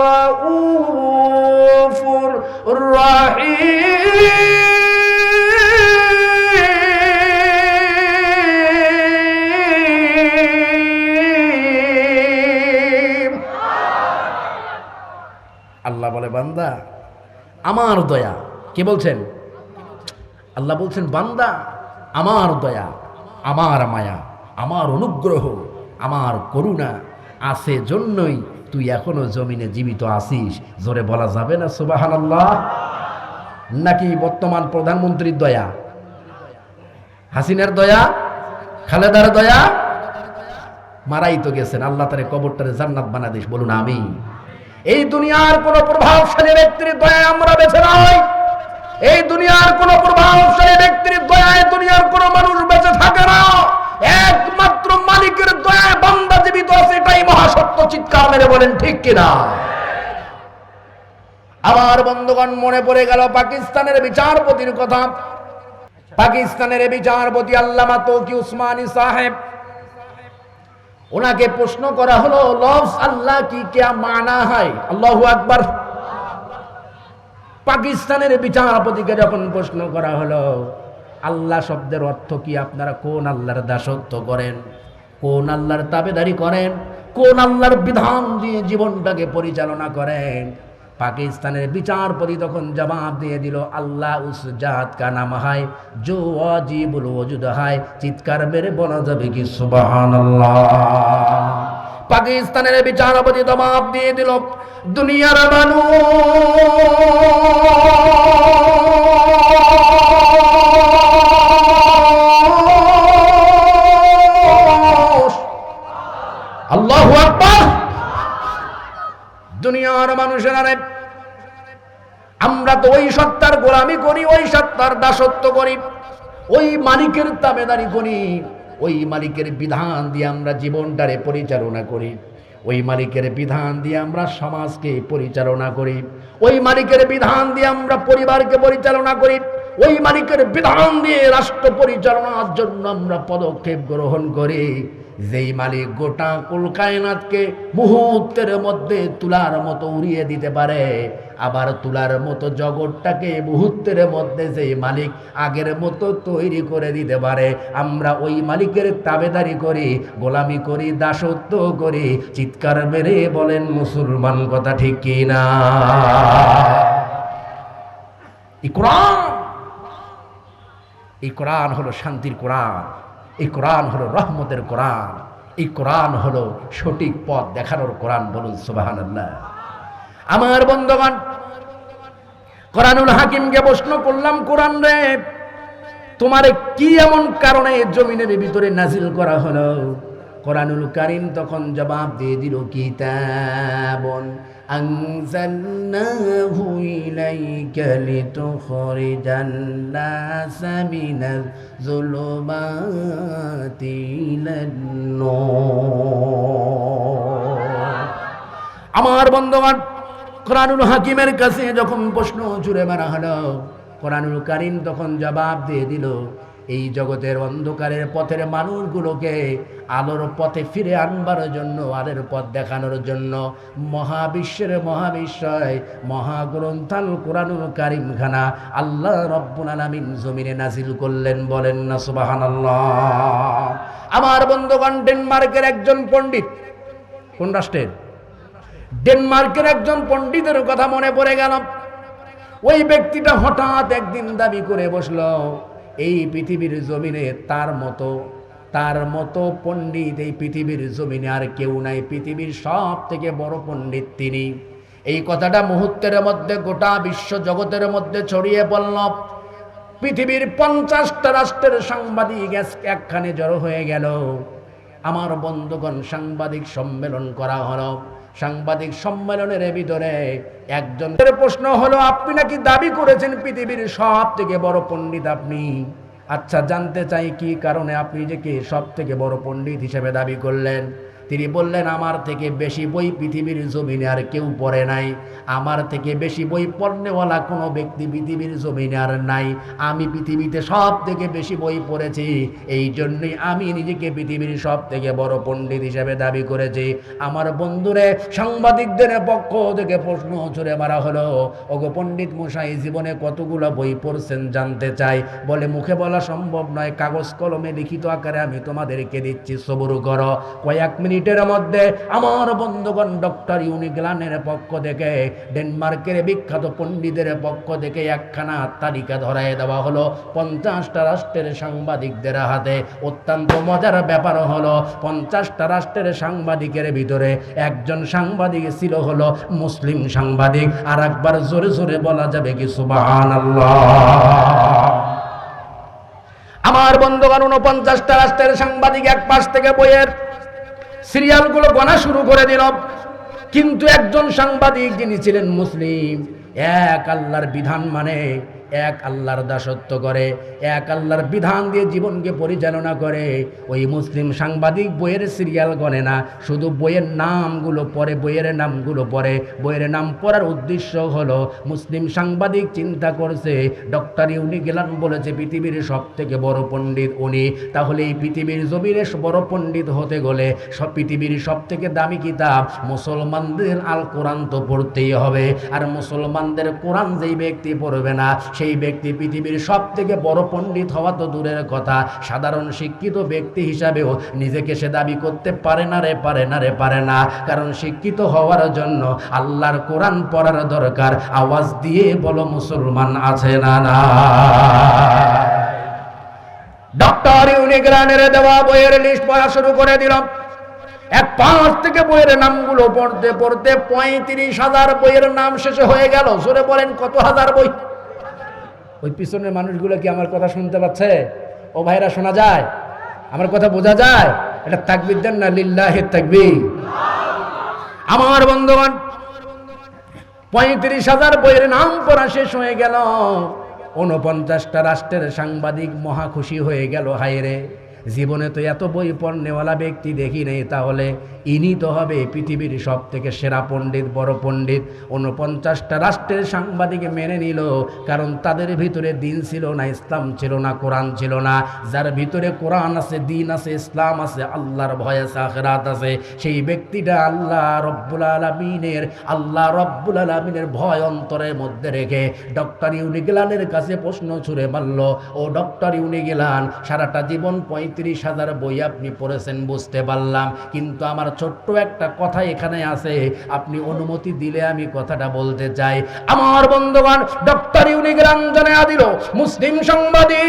রাউফুর রহিম। আল্লাহ বলে বান্দা আমার দয়া, কে বলছেন? আল্লাহ বলছেন বান্দা আমার দয়া, আমার মায়া, আমার অনুগ্রহ, আমার করুণা আছে জন্যই তুই এখনো জমিনে জীবিত আছিস। জোরে বলা যাবে না সুবহানাল্লাহ? নাকি বর্তমান প্রধানমন্ত্রীর দয়া, হাসিনার দয়া, খালেদার দয়া? মারাই তো গেছেন, আল্লাহ তারে কবরটারে জান্নাত বানা দিস। বলুন আমিন। এই দুনিয়ার কোন প্রভাবশালী ব্যক্তির দয়ায় আমরা বেঁচে নাই, এই দুনিয়ার কোন প্রভাবশালী ব্যক্তির দয়ায় দুনিয়ার কোন মানুষ বেঁচে থাকে না। একমাত্র মালিকের দয়ায় বান্দা জীবিত আছে, এটাই মহাসত্য। চিৎকার মেরে বলেন ঠিক কিনা? আমার বন্ধুগণ, মনে পড়ে গেল পাকিস্তানের বিচারপতির কথা। পাকিস্তানের বিচারপতি আল্লামা তৌকি উসমানী সাহেব, ওনাকে প্রশ্ন করা হলো লফজ আল্লাহ কি কে মানা হয়? আল্লাহু আকবার। পাকিস্তানের বিচারপতিকে যখন প্রশ্ন করা হলো আল্লাহ শব্দের অর্থ কি, আপনারা কোন আল্লাহর দাসত্ব করেন, কোন আল্লাহর তাবেদারি করেন, কোন আল্লাহর বিধান দিয়ে জীবনটাকে পরিচালনা করেন, পাকিস্তানের বিচারপতি তখন জবাব দিয়ে দিল আল্লাহ উস জাত কা নাম হায় জো ওয়াজিবুল ওজুদ হায়। চিৎকার মেরে বলা যাবে কি সুবহানাল্লাহ? পাকিস্তানের বিচারপতি জবাব দিয়ে দিল দুনিয়ার মানুষ, আল্লাহু আকবার, দুনিয়ার মানুষেরা রে, আমরা তো ওই সত্তার গোলামি করি, ওই সত্তার দাসত্ব করি, ওই মালিকের তাবেদারি করি, ওই মালিকের বিধান দিয়ে আমরা জীবনটারে পরিচালনা করি, ওই মালিকের বিধান দিয়ে আমরা সমাজকে পরিচালনা করি, ওই মালিকের বিধান দিয়ে আমরা পরিবারকে পরিচালনা করি, ওই মালিকের বিধান দিয়ে রাষ্ট্র পরিচালনার জন্য আমরা পদক্ষেপ গ্রহণ করি। যেই মালিক গোটা কুল কায়নাতকে মুহূর্তের মধ্যে তুলার মতো উড়িয়ে দিতে পারে, আবার তুলার মতো জগৎটাকে মুহূর্তের মধ্যে যে মালিক আগের মতো তৈরি করে দিতে পারে, আমরা ওই মালিকের তাবেদারি করি, গোলামি করি, দাসত্ব করি। চিৎকার মেরে বলেন মুসলমান, কথা ঠিক কি না? এই কোরআন হলো শান্তির কোরআন, এই কোরআন হলো রহমতের কোরআন, এই কোরআন হলো সঠিক পথ দেখানোর কোরআন। বলুন সুবহানাল্লাহ। আমার বন্ধুগণ, কোরআনুল হাকিমকে প্রশ্ন করলাম, কোরআন রে তোমার কি এমন কারণে জমিনের ভিতরে নাজিল করা হলো? কোরআনুল কারীম তখন জবাব দিয়ে দিল, কিতাবুন আনজালনাহু ইলাইকা লিতুখরিজান নাসা মিনাজ যুলুমাতি ইলান নূর। আমার বন্ধুগণ, কোরআনুল হাকিমের কাছে যখন প্রশ্ন ছুড়ে মারা হলো, কোরআনুল কারীম তখন জবাব দিয়ে দিল, এই জগতের অন্ধকারের পথের মানুষগুলোকে আলোর পথে ফিরে আনবার জন্য, আলোর পথ দেখানোর জন্য মহাবিশ্বের মহাবিশ্বয় মহাগ্রন্থাল কোরআনুল কারীম খানা আল্লাহ রব্বুল আলামিন জমিনে নাজিল করলেন। বলেন না সুবহানাল্লাহ। আমার বন্ধুগণ, ডেনমার্কের একজন পণ্ডিত, কোন রাষ্ট্রের? ডেনমার্কের একজন পণ্ডিতের কথা মনে পড়ে গেল। ওই ব্যক্তিটা হঠাৎ একদিন দাবি করে বসলো, এই পৃথিবীর জমিনে তার মতো পণ্ডিত এই পৃথিবীর জমিনে আর কেউ নাই, পৃথিবীর সব থেকে বড় পণ্ডিত তিনি। এই কথাটা মুহূর্তের মধ্যে গোটা বিশ্ব জগতের মধ্যে ছড়িয়ে পড়ল। পৃথিবীর 50টা রাষ্ট্রের সাংবাদিক একখানে জড়ো হয়ে গেল। আমার বন্ধুগণ, সাংবাদিক সম্মেলন করা হলো। সাংবাদিক সম্মেলনের ভিতরে একজনের প্রশ্ন হলো, আপনি নাকি দাবি করেছেন পৃথিবীর সব থেকে বড় পণ্ডিত আপনি। আচ্ছা, জানতে চাই কি কারণে আপনি নিজেকে সব থেকে বড় পণ্ডিত হিসেবে দাবি করলেন? তিনি বললেন, আমার থেকে বেশি বই পৃথিবীর জমিনে আর কেউ পড়ে নাই, আমার থেকে বেশি বই পড়নেওয়ালা কোনো ব্যক্তি পৃথিবীর জমিনে আর নাই। আমি পৃথিবীতে সব থেকে বেশি বই পড়েছি, এই জন্যই আমি নিজেকে পৃথিবীর সব থেকে বড় পণ্ডিত হিসেবে দাবি করেছি। আমার বন্ধুরে, সাংবাদিকদের পক্ষ থেকে প্রশ্ন ছুড়ে মারা হলো, ওগো পণ্ডিত মশাই, জীবনে কতগুলো বই পড়ছেন জানতে চাই। বলে, মুখে বলা সম্ভব নয়, কাগজ কলমে লিখিত আকারে আমি তোমাদেরকে দিচ্ছি, সবুর করো। কয়েক মিনিটের মধ্যে আমার বন্ধুগণ, ডক্টর ইউনিগ্লানের পক্ষ থেকে, ডেনমার্কের বিখ্যাত পণ্ডিতের পক্ষ থেকে একখানা তালিকা ধরায় দেওয়া হলো 50টা রাষ্ট্রের সাংবাদিকদের হাতে। অত্যন্ত মজার ব্যাপার হলো, 50টা রাষ্ট্রের সাংবাদিকের ভিতরে একজন সাংবাদিক ছিল হলো মুসলিম সাংবাদিক। আর একবার জোরে জোরে বলা যাবে কি সুবহানাল্লাহ? আমার বন্ধুগণ, 49টা রাষ্ট্রের সাংবাদিক এক পাশ থেকে বইয়ের সিরিয়ালগুলো গোনা শুরু করে দিল। কিন্তু একজন সাংবাদিক, যিনি ছিলেন মুসলিম, এক আল্লাহর বিধান মানে, এক আল্লাহর দাসত্ব করে, এক আল্লাহর বিধান দিয়ে জীবনকে পরিচালনা করে, ওই মুসলিম সাংবাদিক বইয়ের সিরিয়াল গণে না, শুধু বইয়ের নামগুলো পড়ে, বইয়ের নামগুলো পড়ে। বইয়ের নাম পড়ার উদ্দেশ্য হলো, মুসলিম সাংবাদিক চিন্তা করছে, ডক্টর ইউনিগ্লান বলেছে পৃথিবীর সব থেকে বড় পণ্ডিত উনি, তাহলে এই পৃথিবীর জমিনে বড় পণ্ডিত হতে গেলে সব পৃথিবীর সব থেকে দামি কিতাব মুসলমানদের আল কোরআন তো পড়তেই হবে। আর মুসলমানদের কোরআন যেই ব্যক্তি পড়বে না, সেই ব্যক্তি পৃথিবীর সব থেকে বড় পণ্ডিত হওয়া তো দূরের কথা, সাধারণ শিক্ষিত ব্যক্তি হিসাবেও নিজেকে সে দাবি করতে পারে না রে, পারে না রে, পারে না। কারণ শিক্ষিত হওয়ার জন্য আল্লাহর কোরআন পড়ার দরকার। আওয়াজ দিয়ে বলো, মুসলমান আছে না না? ডক্টর ইউনিগ্লানের দেওয়া বইয়ের লিস্ট পড়া শুরু করে দিলাম। এক পাঁচ থেকে বইয়ের নামগুলো পড়তে পড়তে 35,000 বইয়ের নাম শেষে হয়ে গেল। জোরে বলেন, কত হাজার বই? ওই পিছনের মানুষগুলো কি আমার কথা শুনতে পাচ্ছে? ও ভাইরা, শোনা যায়? আমার কথা বোঝা যায়? এটা তাকবীর দেন না, লিল্লাহি তাকবীর। আমার বন্ধুগণ, 35,000 বইয়ের নাম পড়া শেষ হয়ে গেল। 49টা রাষ্ট্রের সাংবাদিক মহা খুশি হয়ে গেল। হায় রে, জীবনে তো এত বই পড়নেওয়ালা ব্যক্তি দেখি নেই, তাহলে ইনি তো হবে পৃথিবীর সব থেকে সেরা পণ্ডিত, বড় পণ্ডিত। 49টা রাষ্ট্রের সাংবাদিক মেনে নিল, কারণ তাদের ভিতরে দিন ছিল না, ইসলাম ছিল না, কোরআন ছিল না। যার ভিতরে কোরআন আছে, দিন আছে, ইসলাম আছে, আল্লাহর ভয় আছে, আখিরাত আছে, সেই ব্যক্তিটা আল্লাহ রব্বুল আলামিনের ভয় অন্তরের মধ্যে রেখে ডক্টর ইউনিগিলানের কাছে প্রশ্ন ছুড়ে মারল, ও ডক্টর ইউনিগিলান, সারাটা জীবন 35,000 বই আপনি পড়েছেন বুঝতে পারলাম, কিন্তু আমার ছোট্ট একটা কথা এখানে আছে, আপনি অনুমতি দিলে আমি কথাটা বলতে চাই। আমার বন্ধুগণ, ডক্টর ইউনিগিলান জানিয়ে দিল, মুসলিম সাংবাদিক,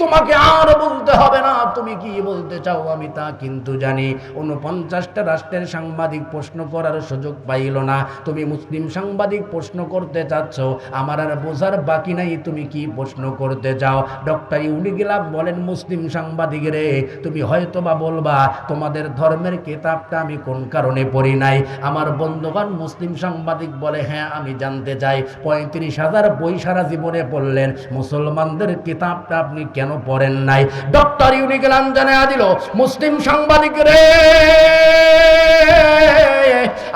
তোমাকে আর বলতে হবে না, তুমি কি বলতে চাও আমি তা কিন্তু জানি। 49টা রাষ্ট্রের সাংবাদিক প্রশ্ন করার সুযোগ পাইল না, তুমি মুসলিম সাংবাদিক প্রশ্ন করতে চাচ্ছ, আমার আর বোঝার বাকি নাই তুমি কি প্রশ্ন করতে চাও। ডক্টর ইউনিগিলান বলেন, মুসলিম সাংবাদিক রে, তুমি হয়তোবা বলবা তোমাদের ধর্মের কিতাবটা আমি কোন কারণে পড়ি নাই। আমার বন্ধুগণ, মুসলিম সাংবাদিক বলে, হ্যাঁ আমি জানতে চাই, 35,000 বই সারা জীবনে পড়লেন, মুসলমানদের কিতাবটা আপনি কেন পড়েন নাই? ডক্টর ইউনিগিলান জানিয়ে দিল, মুসলিম সাংবাদিক রে,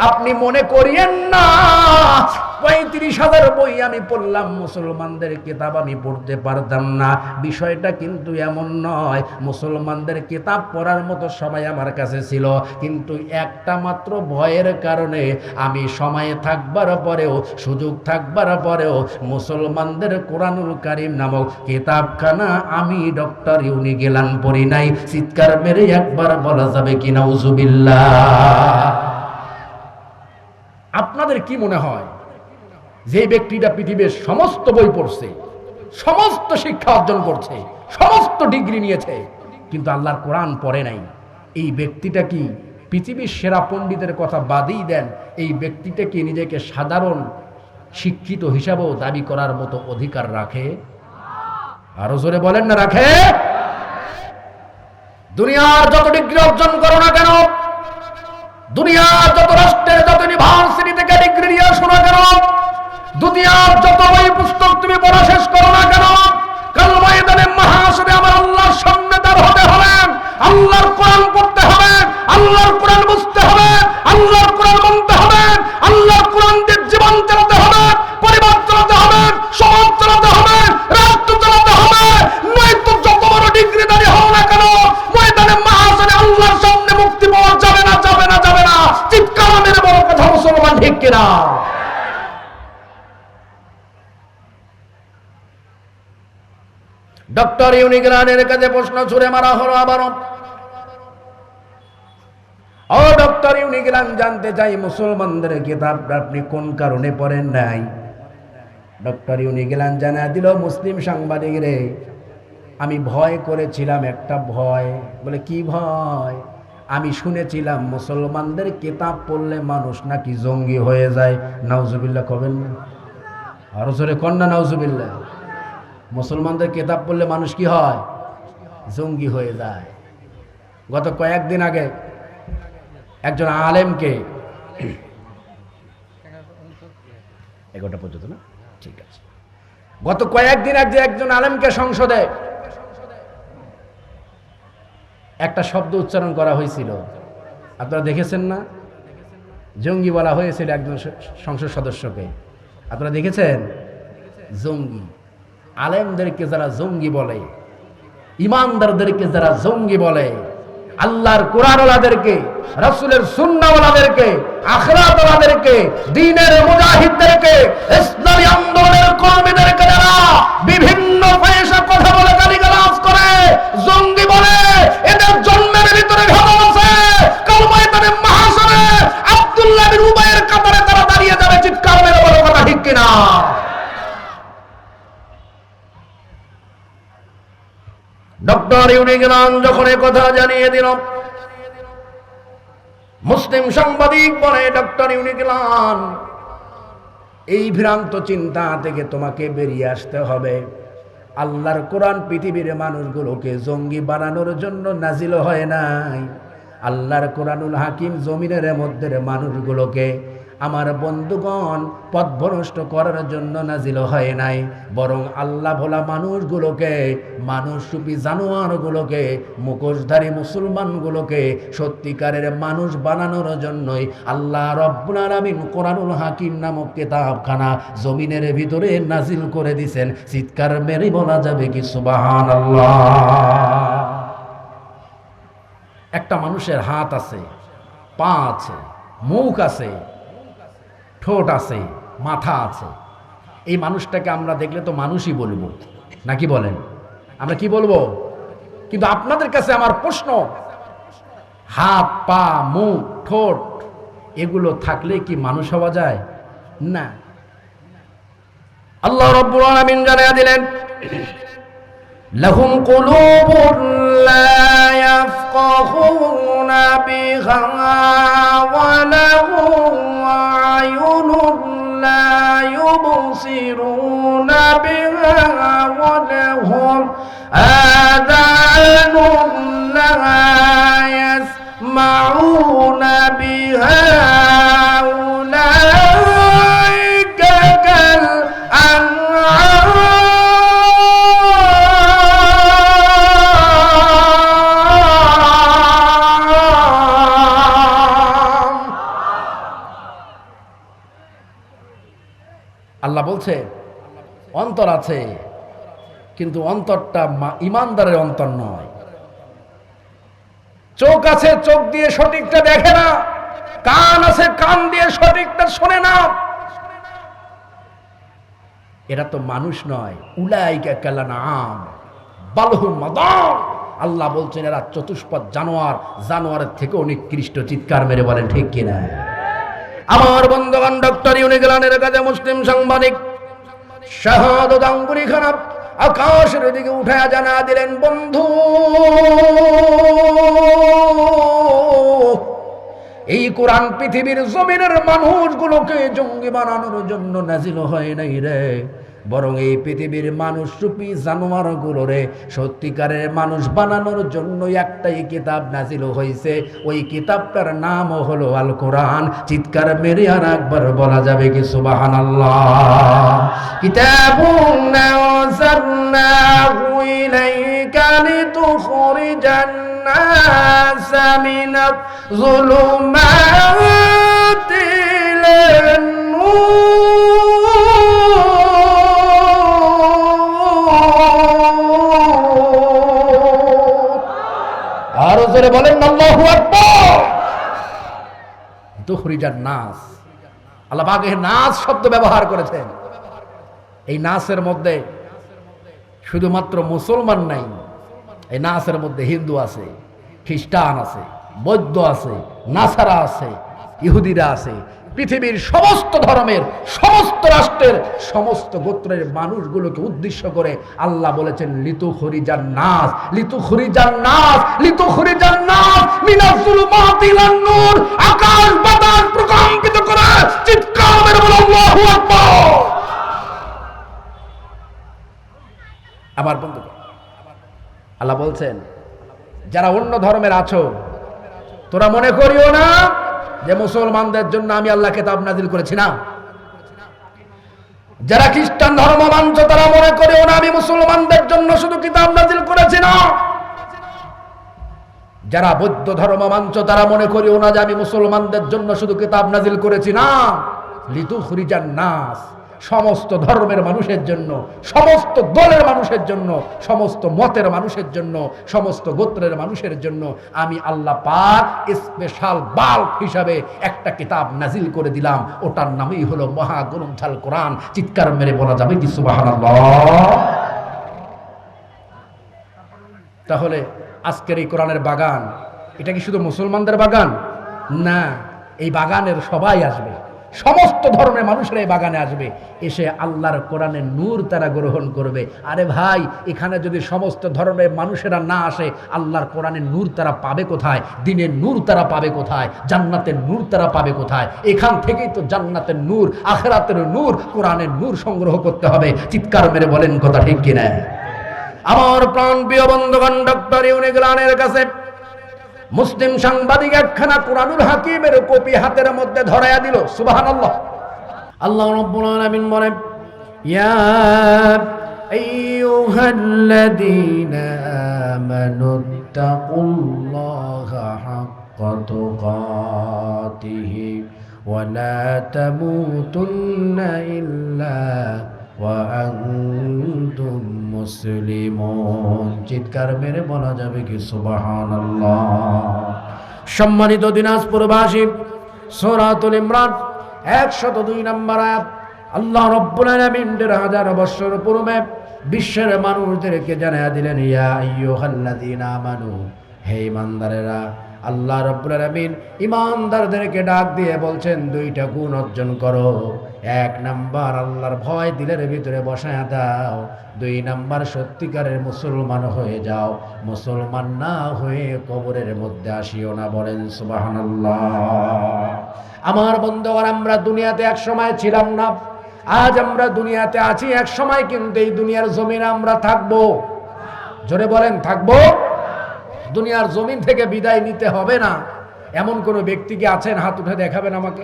আপনি মনে করিয়েন না 35,000 বই আমি পড়লাম, মুসলমানদের কিতাব আমি পড়তে পারতাম না। বিষয়টা কিন্তু এমন নয়, মুসলমানদের কিতাব পড়ার মতো সময় আমার কাছে ছিল, কিন্তু একটা মাত্র ভয়ের কারণে আমি সময় থাকবার পরেও, সুযোগ থাকবার পরেও মুসলমানদের কোরআনুল কারীম নামক কিতাবখানা আমি ডক্টর ইউনিগিলান পড়ি নাই। চিৎকার মেরে একবার বলা যাবে কি নাউজুবিল্লাহ? আপনাদের কি মনে হয়, যে ব্যক্তিটা পৃথিবীর সমস্ত বই পড়ছে, সমস্ত শিক্ষা অর্জন করছে, সমস্ত ডিগ্রি নিয়েছে, কিন্তু আল্লাহর কোরআন পড়ে নাই, এই ব্যক্তিটা কি পৃথিবীর সেরা পণ্ডিতের কথা বাদই দেন, এই ব্যক্তিটা কি নিজেকে সাধারণ শিক্ষিত হিসাবেও দাবি করার মতো অধিকার রাখে? আরো জোরে বলেন না, রাখে? দুনিয়ার যত ডিগ্রি অর্জন করো না কেন, দুনিয়ার যত রাষ্ট্রের যত ইউনিভার্সিটি থেকে ডিগ্রি নিয়ে আসো না কেন, দুনিয়ার যত বই পুস্তক তুমি পড়া শেষ করো না কেন, কাল ময়দানে মাহশরে আমার আল্লাহর সামনে দাঁড় হতে হবে, আল্লাহর কোরআন পড়তে হবে, আল্লাহর কোরআন বুঝতে হবে, আল্লাহর কোরআন মানতে হবে, আল্লাহর কোরআন দিয়ে জীবন চালাতে হবে, পরিবার চালাতে হবে, সমাজ চালাতে হবে, রাষ্ট্র চালাতে হবে, নয়তো যত বড় ডিগ্রিধারী হও না কেন, ময়দানে মাহশরে আল্লাহর সামনে মুক্তি পাওয়া যাবে না, যাবে না, যাবে না। চিৎকার মেরে বড় কথা মুসলমান, ঠিক কিনা? ডক্টর ইউনিগিলানের কাছে প্রশ্ন ছুড়ে মারা হলো আবারও। ও ডক্টর ইউনিগিলান, জানতে চাই মুসলমানদের কিতাবটা আপনি কোন কারণে পড়েন নাই? ডক্টর ইউনিগিলান জানা দিল, মুসলিম সাংবাদিক রে, আমি ভয় করেছিলাম একটা ভয়। বলে কি ভয়? আমি শুনেছিলাম মুসলমানদের কিতাব পড়লে মানুষ নাকি জঙ্গি হয়ে যায়। নাউজুবিল্লাহ কবেন না? আরো জোরে কন্যা নাউজুবিল্লাহ। মুসলমানদের কিতাব পড়লে মানুষ কি হয়? জঙ্গি হয়ে যায়। গত কয়েকদিন আগে একজন আলেমকে, 11টা পর্যন্ত না, ঠিক আছে, গত কয়েকদিন আগে একজন আলেমকে সংসদে একটা শব্দ উচ্চারণ করা হয়েছিল, আপনারা দেখেছেন না? জঙ্গি বলা হয়েছিল একজন সংসদ সদস্যকে, আপনারা দেখেছেন? জঙ্গি। আলেমদেরকে যারা জঙ্গি বলে, ইমানদারদেরকে যারা জঙ্গি বলে, আল্লাহর কোরআনওয়ালাদেরকে, রাসূলের সুন্নাহওয়ালাদেরকে, আখিরাতওয়ালাদেরকে, দ্বীনের মুজাহিদদেরকে, ইসলামী আন্দোলনের কর্মীদেরকে যারা বিভিন্ন পয়সা কথা বলে গালিগালাজ করে জঙ্গি বলে, এদের জন্মের ভিতরে ঘটনা আছে। কাল ময়দানে মাহশরে আব্দুল্লাহ বিন উবাইয়ের কাতারে তারা দাঁড়িয়ে যাবে। চিৎকার মেরে বলো কথা ঠিক কিনা? ডক্টর ইউনিগিলান যখন এই কথা জানিয়ে দিল, মুসলিম সাংবাদিক বলে, ডক্টর ইউনিগিলান, এই ভ্রান্ত চিন্তা থেকে তোমাকে বেরিয়ে আসতে হবে। আল্লাহর কোরআন পৃথিবীর মানুষগুলোকে জঙ্গি বানানোর জন্য নাজিল হয় নাই। আল্লাহর কোরআনুল হাকিম জমিনের মধ্যে মানুষগুলোকে আমার বন্ধুগণ পথভ্রষ্ট করার জন্য নাজিল হয় নাই, বরং আল্লাহ ভোলা মানুষগুলোকে, মানুষরূপী জানোয়ারগুলোকে, মুখোশধারী মুসলমানগুলোকে সত্যিকারের মানুষ বানানোর জন্যই আল্লাহ রব্বুল আলামিন কোরআনুল হাকিম নামক কিতাবখানা জমিনের ভিতরে নাজিল করে দিয়েছেন। চিৎকার মেরে বলা যাবে কি সুবহানাল্লাহ। একটা মানুষের হাত আছে, পা আছে, মুখ আছে, ঠোঁট আছে, মাথা আছে। এই মানুষটাকে আমরা দেখলে তো মানুষই বলবো, নাকি বলেন? আমরা কি বলবো? কিন্তু আপনাদের কাছে আমার প্রশ্ন, হাত, পা, মুখ, ঠোঁট এগুলো থাকলে কি মানুষ হওয়া যায়? না। আল্লাহ রাব্বুল আলামিন জানিয়ে দিলেন, লাহুম কুলুবুন লা ইয়াফকাহুনা বিহা ওয়া লাহুম আ'য়ুনুন লা ইউবসিরুনা বিহা ওয়া লাহুম আযানুন লা ইয়াসমাউনা বিহা উলাইকা কাল আন'আম। আল্লাহ বলছে অন্তর আছে, কিন্তু অন্তরটা ইমানদারের অন্তর নয়। চোখ আছে, চোখ দিয়ে সঠিকটা দেখে না। কান আছে, কান দিয়ে সঠিকটা শোনে না। এরা তো মানুষ নয়। উলাইকা কালানআম বাল হুম আদাল। আল্লাহ বলছেন এরা চতুষ্পদ জানোয়ার, জানোয়ারের থেকে নিকৃষ্ট। চিৎকার মেরে বলেন ঠিক কিনা? আমার বন্ধুগণ, ডক্টর ইউনিগ্লানের কাছে মুসলিম সাংবাদিক শাহাদাত আঙ্গুলি খানা আকাশের দিকে উঠায়া জানা দিলেন, বন্ধু এই কোরআন পৃথিবীর জমিনের মানুষগুলোকে জঙ্গি বানানোর জন্য নাজিল হয় নাই রে, বরং এই পৃথিবীর মানুষরূপী জানোয়ারগুলোরে সত্যিকারের মানুষ বানানোর জন্য একটাই কিতাব নাজিল হয়েছে। ওই কিতাবটার নাম হলো আল কোরআন। চিৎকার মেরে আর একবার বলা যাবে কি সুবহানাল্লাহ। কিতাবুন নাযালনাহু ইলাইকা লিতুখরিজান নাসা মিনাজ যুলুমাতি ইলান আরো জোরে বলেন আল্লাহু আকবার। তুখরিজান নাস, আল্লাহ পাক এই নাস শব্দ ব্যবহার করেছেন। এই নাসের মধ্যে শুধুমাত্র মুসলমান নাই, এই নাসের মধ্যে হিন্দু আছে, খ্রিস্টান আছে, বৌদ্ধ আছে, নাসারা আছে, ইহুদিরা আছে। পৃথিবীর সমস্ত ধর্মের, সমস্ত রাষ্ট্রের, সমস্ত গোত্রের মানুষগুলোকে উদ্দেশ্য করে আল্লাহ বলেছেন লিতুখরিজান নাস, লিতুখরিজান নাস, লিতুখরিজান নাস মিনাজ যুলুমাতি ইলান নূর। আকাশ বাতাস প্রকম্পিত করে চিৎকার মেরে বলো আল্লাহু আকবার। আমার বন্ধু, আল্লাহ বলছেন যারা অন্য ধর্মের আছো, তোরা মনে করিও না যে মুসলমানদের জন্য আমি আল্লাহ কিতাব নাজিল করেছি না। যারা খ্রিস্টান ধর্ম মানছো তারা মনে করিও না আমি মুসলমানদের জন্য শুধু কিতাব নাজিল করেছি না। যারা বৌদ্ধ ধর্ম মানছো তারা মনে করিও না যে আমি মুসলমানদের জন্য শুধু কিতাব নাজিল করেছি না। লিতুখরিজান নাস, সমস্ত ধর্মের মানুষের জন্য, সমস্ত দলের মানুষের জন্য, সমস্ত মতের মানুষের জন্য, সমস্ত গোত্রের মানুষের জন্য আমি আল্লাহ পাক স্পেশাল বাল্ব হিসাবে একটা কিতাব নাজিল করে দিলাম। ওটার নামই হলো মহাগ্রন্থ আল কোরআন। চিৎকার মেরে বলা যাবে কি সুবহানাল্লাহ। তাহলে আজকের এই কোরআনের বাগান, এটা কি শুধু মুসলমানদের বাগান? না, এই বাগানের সবাই আসবে, সমস্ত ধর্মের মানুষরা এই বাগানে আসবে, এসে আল্লাহর কোরআনের নূর তারা গ্রহণ করবে। আরে ভাই, এখানে যদি সমস্ত ধর্মের মানুষেরা না আসে, আল্লাহর কোরআনের নূর তারা পাবে কোথায়? দিনের নূর তারা পাবে কোথায়? জান্নাতের নূর তারা পাবে কোথায়? এখান থেকেই তো জান্নাতের নূর, আখিরাতের নূর, কোরআনের নূর সংগ্রহ করতে হবে। চিৎকার মেরে বলেন কথা ঠিক কিনা? আমার প্রাণ প্রিয় বন্ধুগণ, ডক্টর ইউনিগ্লানের কাছে মুসলিম সাংবাদিক একখানা কুরআনুল হাকিমের কপি হাতের মধ্যে ধরায়া দিল। সুবহানাল্লাহ। আল্লাহ রাব্বুল আলামিন বলেন, ইয়া আইয়ুহাল্লাযীনা আমানুত্তাকুল্লাহা হাক্কা তুকাতিহি ওয়া লা তামুতুন্না ইল্লা ওয়া আনতুম মুসলিমুন। চিৎকার মেরে বলা যাবে কি সুবহানাল্লাহ। সম্মানিত দিনাজপুরবাসী, সূরাতুল ইমরান 102 নম্বর আয়াত। আল্লাহ রাব্বুল আলামিন 1000 বছর পূর্বে বিশ্বের মানুষদেরকে জানায়া দিলেন, ইয়া আইয়ুহাল্লাযীনা আমানু, হে ঈমানদারেরা। আল্লাহ রাব্বুল আলামিন ঈমানদারদেরকে ডাক দিয়ে বলছেন, দুইটা গুণ অর্জন করো। 1 নাম্বার আল্লাহর ভয় দিলের ভিতরে বসায়া দাও। 2 নাম্বার সত্যিকারের মুসলমান হয়ে যাও। মুসলমান না হয়ে কবরের মধ্যে আসিও না। বলেন সুবহানাল্লাহ। আমার বন্ধুগণ, আমরা দুনিয়াতে এক সময় ছিলাম না, আজ আমরা দুনিয়াতে আছি। এক সময় কিন্তু এই দুনিয়ার জমিনে আমরা থাকবো। জোরে বলেন, থাকবো। দুনিয়ার জমিন থেকে বিদায় নিতে হবে না এমন কোন ব্যক্তি কি আছেন? হাত উঠে দেখাবেন আমাকে,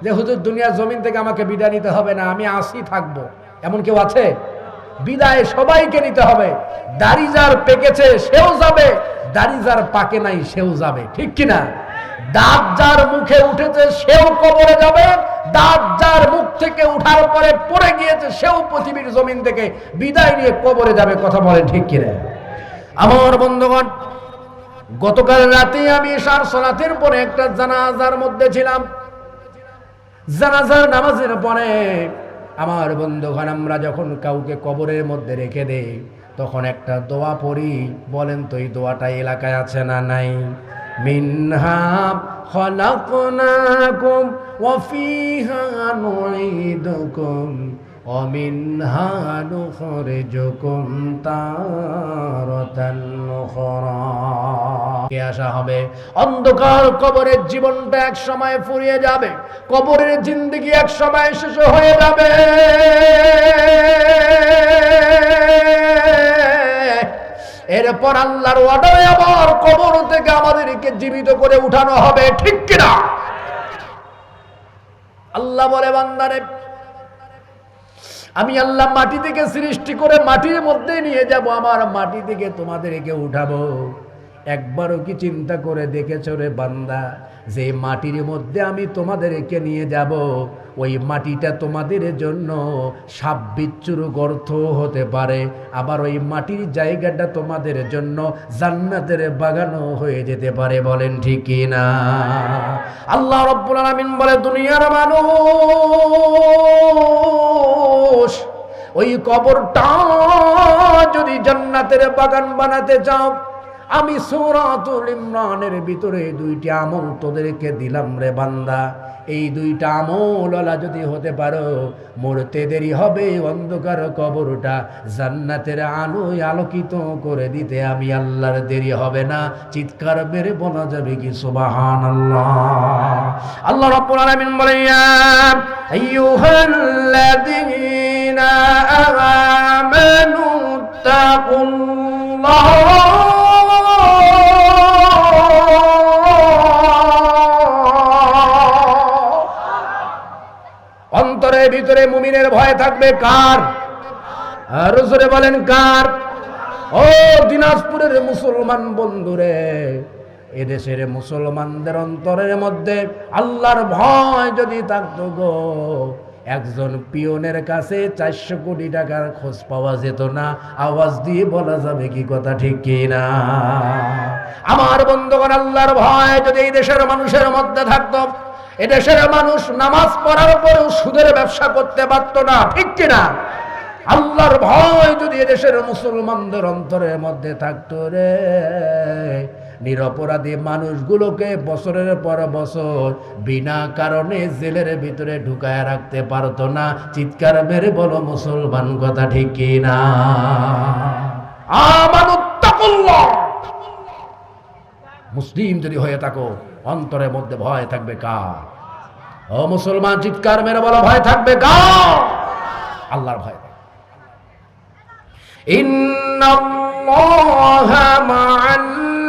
যে হুজুর দুনিয়ার জমিন থেকে আমাকে বিদায় নিতে হবে না, আমি আসি থাকবো। এমন কেউ আছে? বিদায় সবাইকে নিতে হবে। দাড়ি যার পেকেছে সেও যাবে, দাড়ি যার পাকে নাই সেও যাবে, ঠিক কিনা? দাঁত যার মুখে উঠেছে সেও কবরে যাবে, দাঁত যার মুখ থেকে উঠার পরে পড়ে গিয়েছে সেও পৃথিবীর জমিন থেকে বিদায় নিয়ে কবরে যাবে। কথা বলেন ঠিক কিনা? আমার বন্ধুগণ, গতকাল রাতে আমি এশার সালাতের পরে একটা জানাজার মধ্যে ছিলাম। জানাজার নামাজের পরে আমার বন্ধুগণ, আমরা যখন কাউকে কবরের মধ্যে রেখে দেই তখন একটা দোয়া পড়ি। বলেন তো এই দোয়াটা এলাকায় আছে না নাই? মিনহা খলাকনাকুম ওয়া ফিহা নুঈদুকুম ওয়া মিনহা নুখরিজুকুম তারাতান উখরা। কে আসা হবে? অন্ধকার কবরের জীবনটা এক সময় ফুরিয়ে যাবে, কবরের জিন্দেগি এক সময় শেষ হয়ে যাবে। এরপর আল্লাহর অর্ডারে আবার কবর থেকে আমাদেরকে জীবিত করে উঠানো হবে, ঠিক কিনা? আল্লাহ বলে, বান্দারে আমি আল্লাহ মাটি থেকে সৃষ্টি করে মাটির মধ্যে নিয়ে যাব, আমার মাটি থেকে তোমাদেরকে উঠাবো। একবারও কি চিন্তা করে দেখেছো রে বান্দা, যে মাটির মধ্যে আমি তোমাদেরকে নিয়ে যাব, ওই মাটিটা তোমাদের জন্য সাপ বিচ্ছুর গর্ত হতে পারে, আবার ওই মাটির জায়গাটা তোমাদের জন্য জান্নাতের বাগানও হয়ে যেতে পারে। বলেন ঠিক কিনা? আল্লাহ রাব্বুল আলামিন বলে, দুনিয়ার মানুষ, ওই কবরটা যদি জান্নাতের বাগান বানাতে চাও, আমি সূরাতুল ইমরানের ভিতরে 2টি আমল তোদেরকে দিলাম রে বান্দা। এই 2টা আমলওয়ালা যদি হতে পারো, মরতে দেরি হবে, অন্ধকার কবরটা জান্নাতের আলোয় আলোকিত করে দিতে আমি আল্লাহর দেরি হবে না। চিৎকার মেরে বলা যাবে কি সুবহানাল্লাহ। আল্লাহ রাব্বুল আলামিন বলেন, ইয়া আইয়ুহাল্লাযীনা আমানু তাকুল্লাহ অন্তরের ভিতরে মুমিনের ভয় থাকবে কার? আর জোরে বলেন কার? ও দিনাজপুরের মুসলমান বন্ধুরে, এদেশের মুসলমানদের অন্তরের মধ্যে আল্লাহর ভয় যদি থাকতো গো, একজন পিয়নের কাছে 400 কোটি টাকার খোঁজ পাওয়া যেত না। আওয়াজ দিয়ে বলা যাবে কি কথা ঠিক কিনা? আমার বন্ধুগণ, আল্লাহর ভয় যদি এই দেশের মানুষের মধ্যে থাকতো, এদেশের মানুষ নামাজ পড়ার পরেও সুদের ব্যবসা করতে পারতো না, ঠিক কিনা? আল্লাহর ভয় যদি এদেশের মুসলমানদের অন্তরের মধ্যে থাকতো রে, নিরপরাধী মানুষগুলোকে বছরের পর বছর বিনা কারণে জেলের ভিতরে ঢুকায় রাখতে পারতো না। চিৎকার মেরে বলো মুসলমান, কথা ঠিক কিনা? আমানুত্তাকুল্লাহ। মুসলিম যদি হয়ে থাকো, অন্তরের মধ্যে ভয় থাকবে কার? ও মুসলমান, চিৎকার মেরে বলো, ভয় থাকবে কার? আল্লাহর ভয়। ইন্নাল্লাহা মা'আল্লাযীনা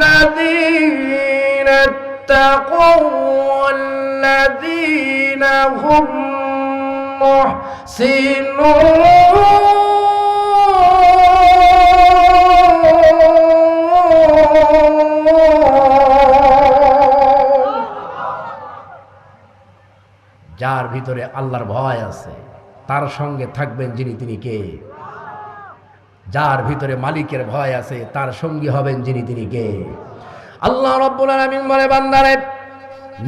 اتقوا والذين هم যার ভিতরে আল্লাহর ভয় আছে তার সঙ্গে থাকবেন যিনি, তিনি কে? যার ভিতরে মালিকের ভয় আছে তার সঙ্গী হবেন যিনি, তিনি কে? আল্লাহ রাব্বুল আলামিন বলে, বান্দারে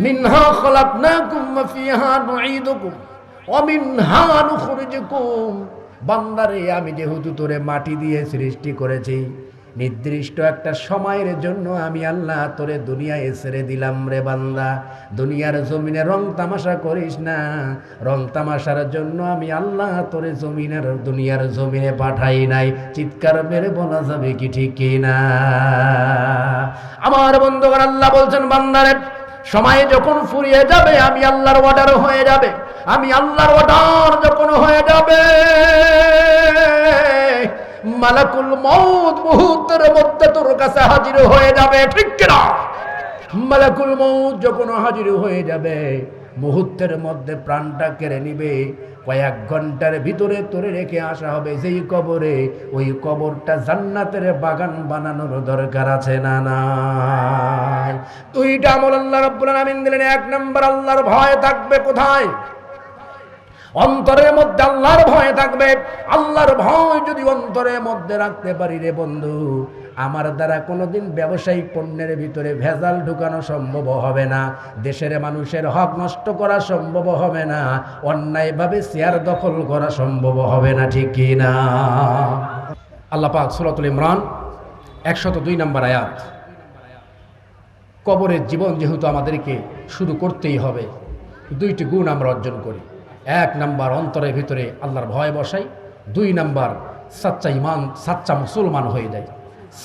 মিনহা খলাকনাকুম ওয়া ফিহা নুঈদুকুম ওয়া মিনহা নুখরিজুকুম। বান্দারে আমি যেহেতু তোরে মাটি দিয়ে সৃষ্টি করেছি, নির্দিষ্ট একটা সময়ের জন্য আমি আল্লাহ তোরে দুনিয়ায় ছেড়ে দিলাম রে বান্দা। দুনিয়ার জমিনে রং তামাশা করিস না, রং তামাশার জন্য আমি আল্লাহ তোরে দুনিয়ার জমিনে পাঠাই নাই। চিৎকার মেরে বলা যাবে কি ঠিক কিনা? আমার বন্ধুগণ, আল্লাহ বলছেন, বান্দারে সময় যখন ফুরিয়ে যাবে, আমি আল্লাহর অর্ডার হয়ে যাবে, আমি আল্লাহর অর্ডার যখন হয়ে যাবে, মালাকুল মউত মুহূর্তের মধ্যে তোর কাছে হাজির হয়ে যাবে, ঠিক কিনা? মালাকুল মউত যখন হাজির হয়ে যাবে, মুহূর্তের মধ্যে প্রাণটা কেড়ে নিবে। কয়েক ঘন্টার ভিতরে তোরে রেখে আসা হবে যেই কবরে, ওই কবরটা জান্নাতের বাগান বানানোর দরকার আছে না নাই? দুইটা আমল আল্লাহ রাব্বুল আলামিন দিলেন। এক নাম্বার, আল্লাহর ভয় থাকবে কোথায়? অন্তরের মধ্যে আল্লাহর ভয় থাকবে। আল্লাহর ভয় যদি অন্তরের মধ্যে রাখতে পারি রে বন্ধু, আমার দ্বারা কোনোদিন ব্যবসায়িক পণ্যের ভিতরে ভেজাল ঢুকানো সম্ভব হবে না, দেশের মানুষের হক নষ্ট করা সম্ভব হবে না, অন্যায়ভাবে শেয়ার দখল করা সম্ভব হবে না, ঠিক কি না? আল্লাহ পাক সূরাতুল ইমরান 102 নম্বর আয়াত। কবরের জীবন যেহেতু আমাদেরকে শুরু করতেই হবে, দুইটি গুণ আমরা অর্জন করি। এক নাম্বার, অন্তরের ভিতরে আল্লাহর ভয় বসাই। দুই নাম্বার, সাচ্চা ইমান, সাচ্চা মুসলমান হয়ে যায়,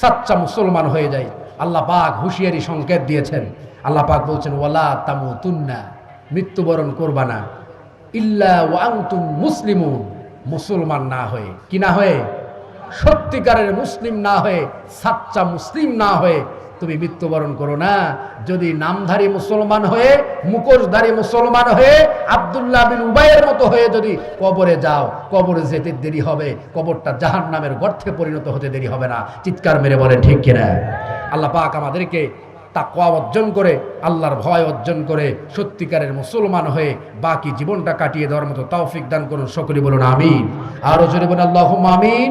সাচ্চা মুসলমান হয়ে যায়। আল্লাহ পাক হুঁশিয়ারি সংকেত দিয়েছেন। আল্লাহ পাক বলছেন, ওয়ালা তামুতুন্না, মৃত্যুবরণ করবা না, ইল্লা ওয়া আনতুম মুসলিমুন, মুসলমান না হয়ে। কি না হয়ে? সত্যিকারের মুসলিম না হয়ে, সাচ্চা মুসলিম না হয়ে তুমি মৃত্যুবরণ করো না। যদি নামধারী মুসলমান হয়ে, মুখোশধারী মুসলমান হয়ে, আব্দুল্লাহ বিন উবাইয়ের মতো হয়ে যদি কবরে যাও, কবরে যেতে দেরি হবে, কবরটা জাহান্নামের গর্তে পরিণত হতে দেরি হবে না। চিৎকার মেরে বলেন ঠিক কিনা? আল্লাহ পাক আমাদেরকে তাকওয়া অর্জন করে, আল্লাহর ভয় অর্জন করে, সত্যিকারের মুসলমান হয়ে বাকি জীবনটা কাটিয়ে দেওয়ার মতো তৌফিক দান করুন। সকলে বলুন আমিন। আরো জোরে বলুন আল্লাহুম্মা আমিন।